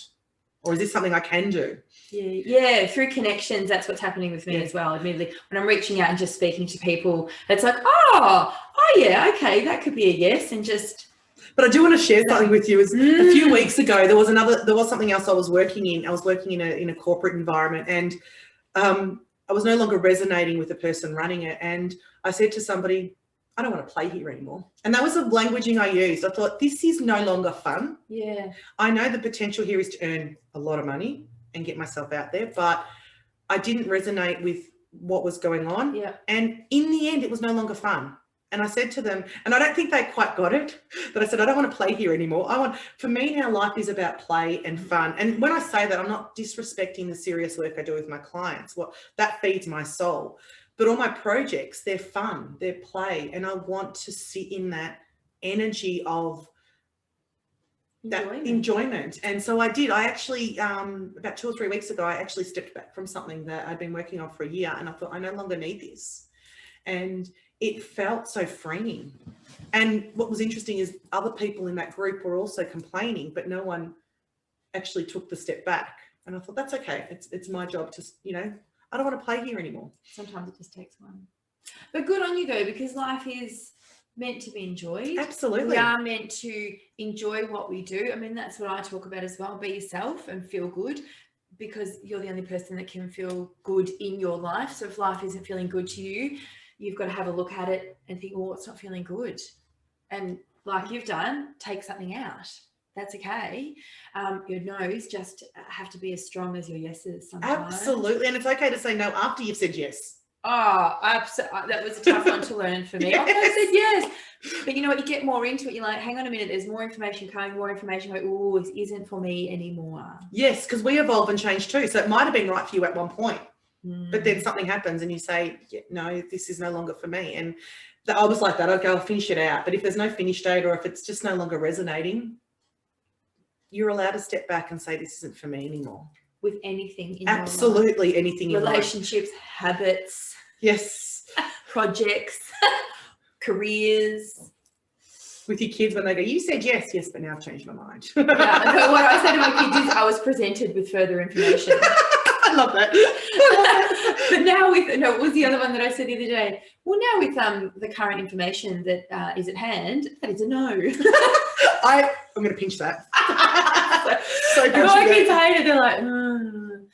Or is this something I can do? Yeah, through connections, that's what's happening with me as well. Admittedly, when I'm reaching out and just speaking to people, it's like, oh yeah, okay, that could be a yes, and just. But I do want to share something with you. A few weeks ago, there was something else I was working in. I was working in a corporate environment, and I was no longer resonating with the person running it. And I said to somebody, I don't want to play here anymore. And that was the languaging I used. I thought, this is no longer fun. Yeah. I know the potential here is to earn a lot of money and get myself out there, but I didn't resonate with what was going on. Yeah. And in the end, it was no longer fun. And I said to them, and I don't think they quite got it, but I said, I don't want to play here anymore. For me now, life is about play and fun. And when I say that, I'm not disrespecting the serious work I do with my clients. That feeds my soul. But all my projects, they're fun, they're play, and I want to sit in that energy of that enjoyment. And so I did. I actually, about 2 or 3 weeks ago, I actually stepped back from something that I'd been working on for a year, and I thought, I no longer need this. And it felt so freeing. And what was interesting is other people in that group were also complaining, but no one actually took the step back. And I thought, that's okay. It's my job to, I don't want to play here anymore. Sometimes it just takes one. But good on you though, because life is meant to be enjoyed. Absolutely. We are meant to enjoy what we do. I mean, that's what I talk about as well. Be yourself and feel good, because you're the only person that can feel good in your life. So if life isn't feeling good to you, you've got to have a look at it and think, well, it's not feeling good. And like you've done, take something out. That's okay. Your no's just have to be as strong as your yeses sometimes. Absolutely. And it's okay to say no after you've said yes. Oh, that was a tough one to learn for me. Yes. I said yes. But you know what? You get more into it. You're like, hang on a minute. There's more information coming, going, oh, this isn't for me anymore. Yes, because we evolve and change too. So it might have been right for you at one point, but then something happens and you say, no, this is no longer for me. And I was like that. Okay, I'll finish it out. But if there's no finish date, or if it's just no longer resonating, you're allowed to step back and say, this isn't for me anymore. With anything in absolutely your life. Anything in relationships, habits, yes, projects, careers. With your kids when they go, you said yes, but now I've changed my mind. Yeah, what I said to my kids is I was presented with further information. I love that. But now what was the other one that I said the other day? Well, now with the current information that is at hand, that is a no. I'm going to pinch that. So my kids hate it. They're like,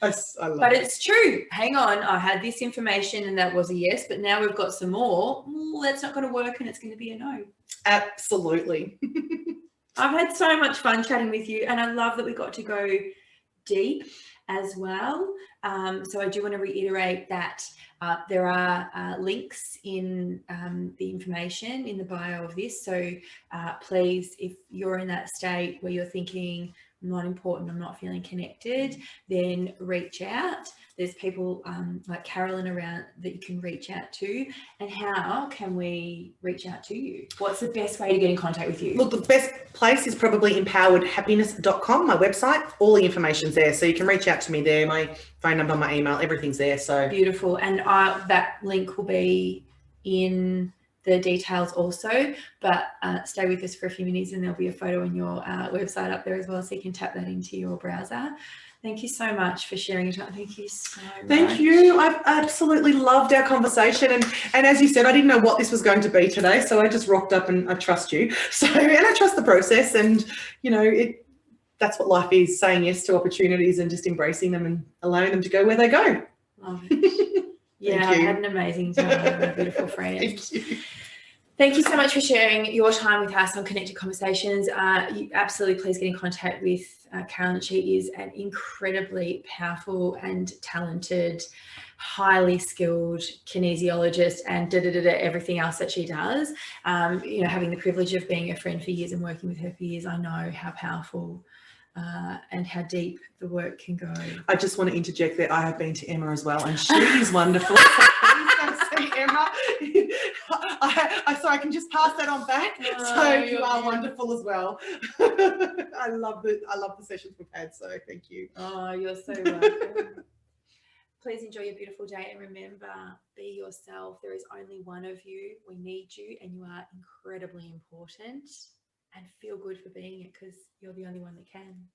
I love but it. It's true. Hang on, I had this information and that was a yes, but now we've got some more. That's not going to work, and it's going to be a no. Absolutely. I've had so much fun chatting with you, and I love that we got to go deep as well. So I do want to reiterate that there are links in the information in the bio of this. So please, if you're in that state where you're thinking, I'm not important, I'm not feeling connected, then reach out. There's people like Carolyn around that you can reach out to. And how can we reach out to you? What's the best way to get in contact with you? Look, the best place is probably empoweredhappiness.com, my website. All the information's there. So you can reach out to me there. My phone number, my email, everything's there. So beautiful. And that link will be in the details also, but stay with us for a few minutes and there'll be a photo on your website up there as well, so you can tap that into your browser. Thank you so much for sharing your time. Thank you so much. Thank you. I've absolutely loved our conversation. And as you said, I didn't know what this was going to be today, so I just rocked up, and I trust you. And I trust the process, and that's what life is, saying yes to opportunities and just embracing them and allowing them to go where they go. Love it. Yeah, I've had an amazing time, my beautiful friend. Thank you. Thank you so much for sharing your time with us on Connected Conversations. You absolutely please get in contact with Carolyn. She is an incredibly powerful and talented, highly skilled kinesiologist, and everything else that she does. Having the privilege of being a friend for years and working with her for years, I know how powerful and how deep the work can go. I just want to interject that I have been to Emma as well, and she is wonderful. So please go see Emma. So I can just pass that on back. So you are wonderful as well. I love the sessions we've had. So thank you. Oh, you're so welcome. Please enjoy your beautiful day, and remember, be yourself. There is only one of you. We need you, and you are incredibly important. And feel good for being it, because you're the only one that can.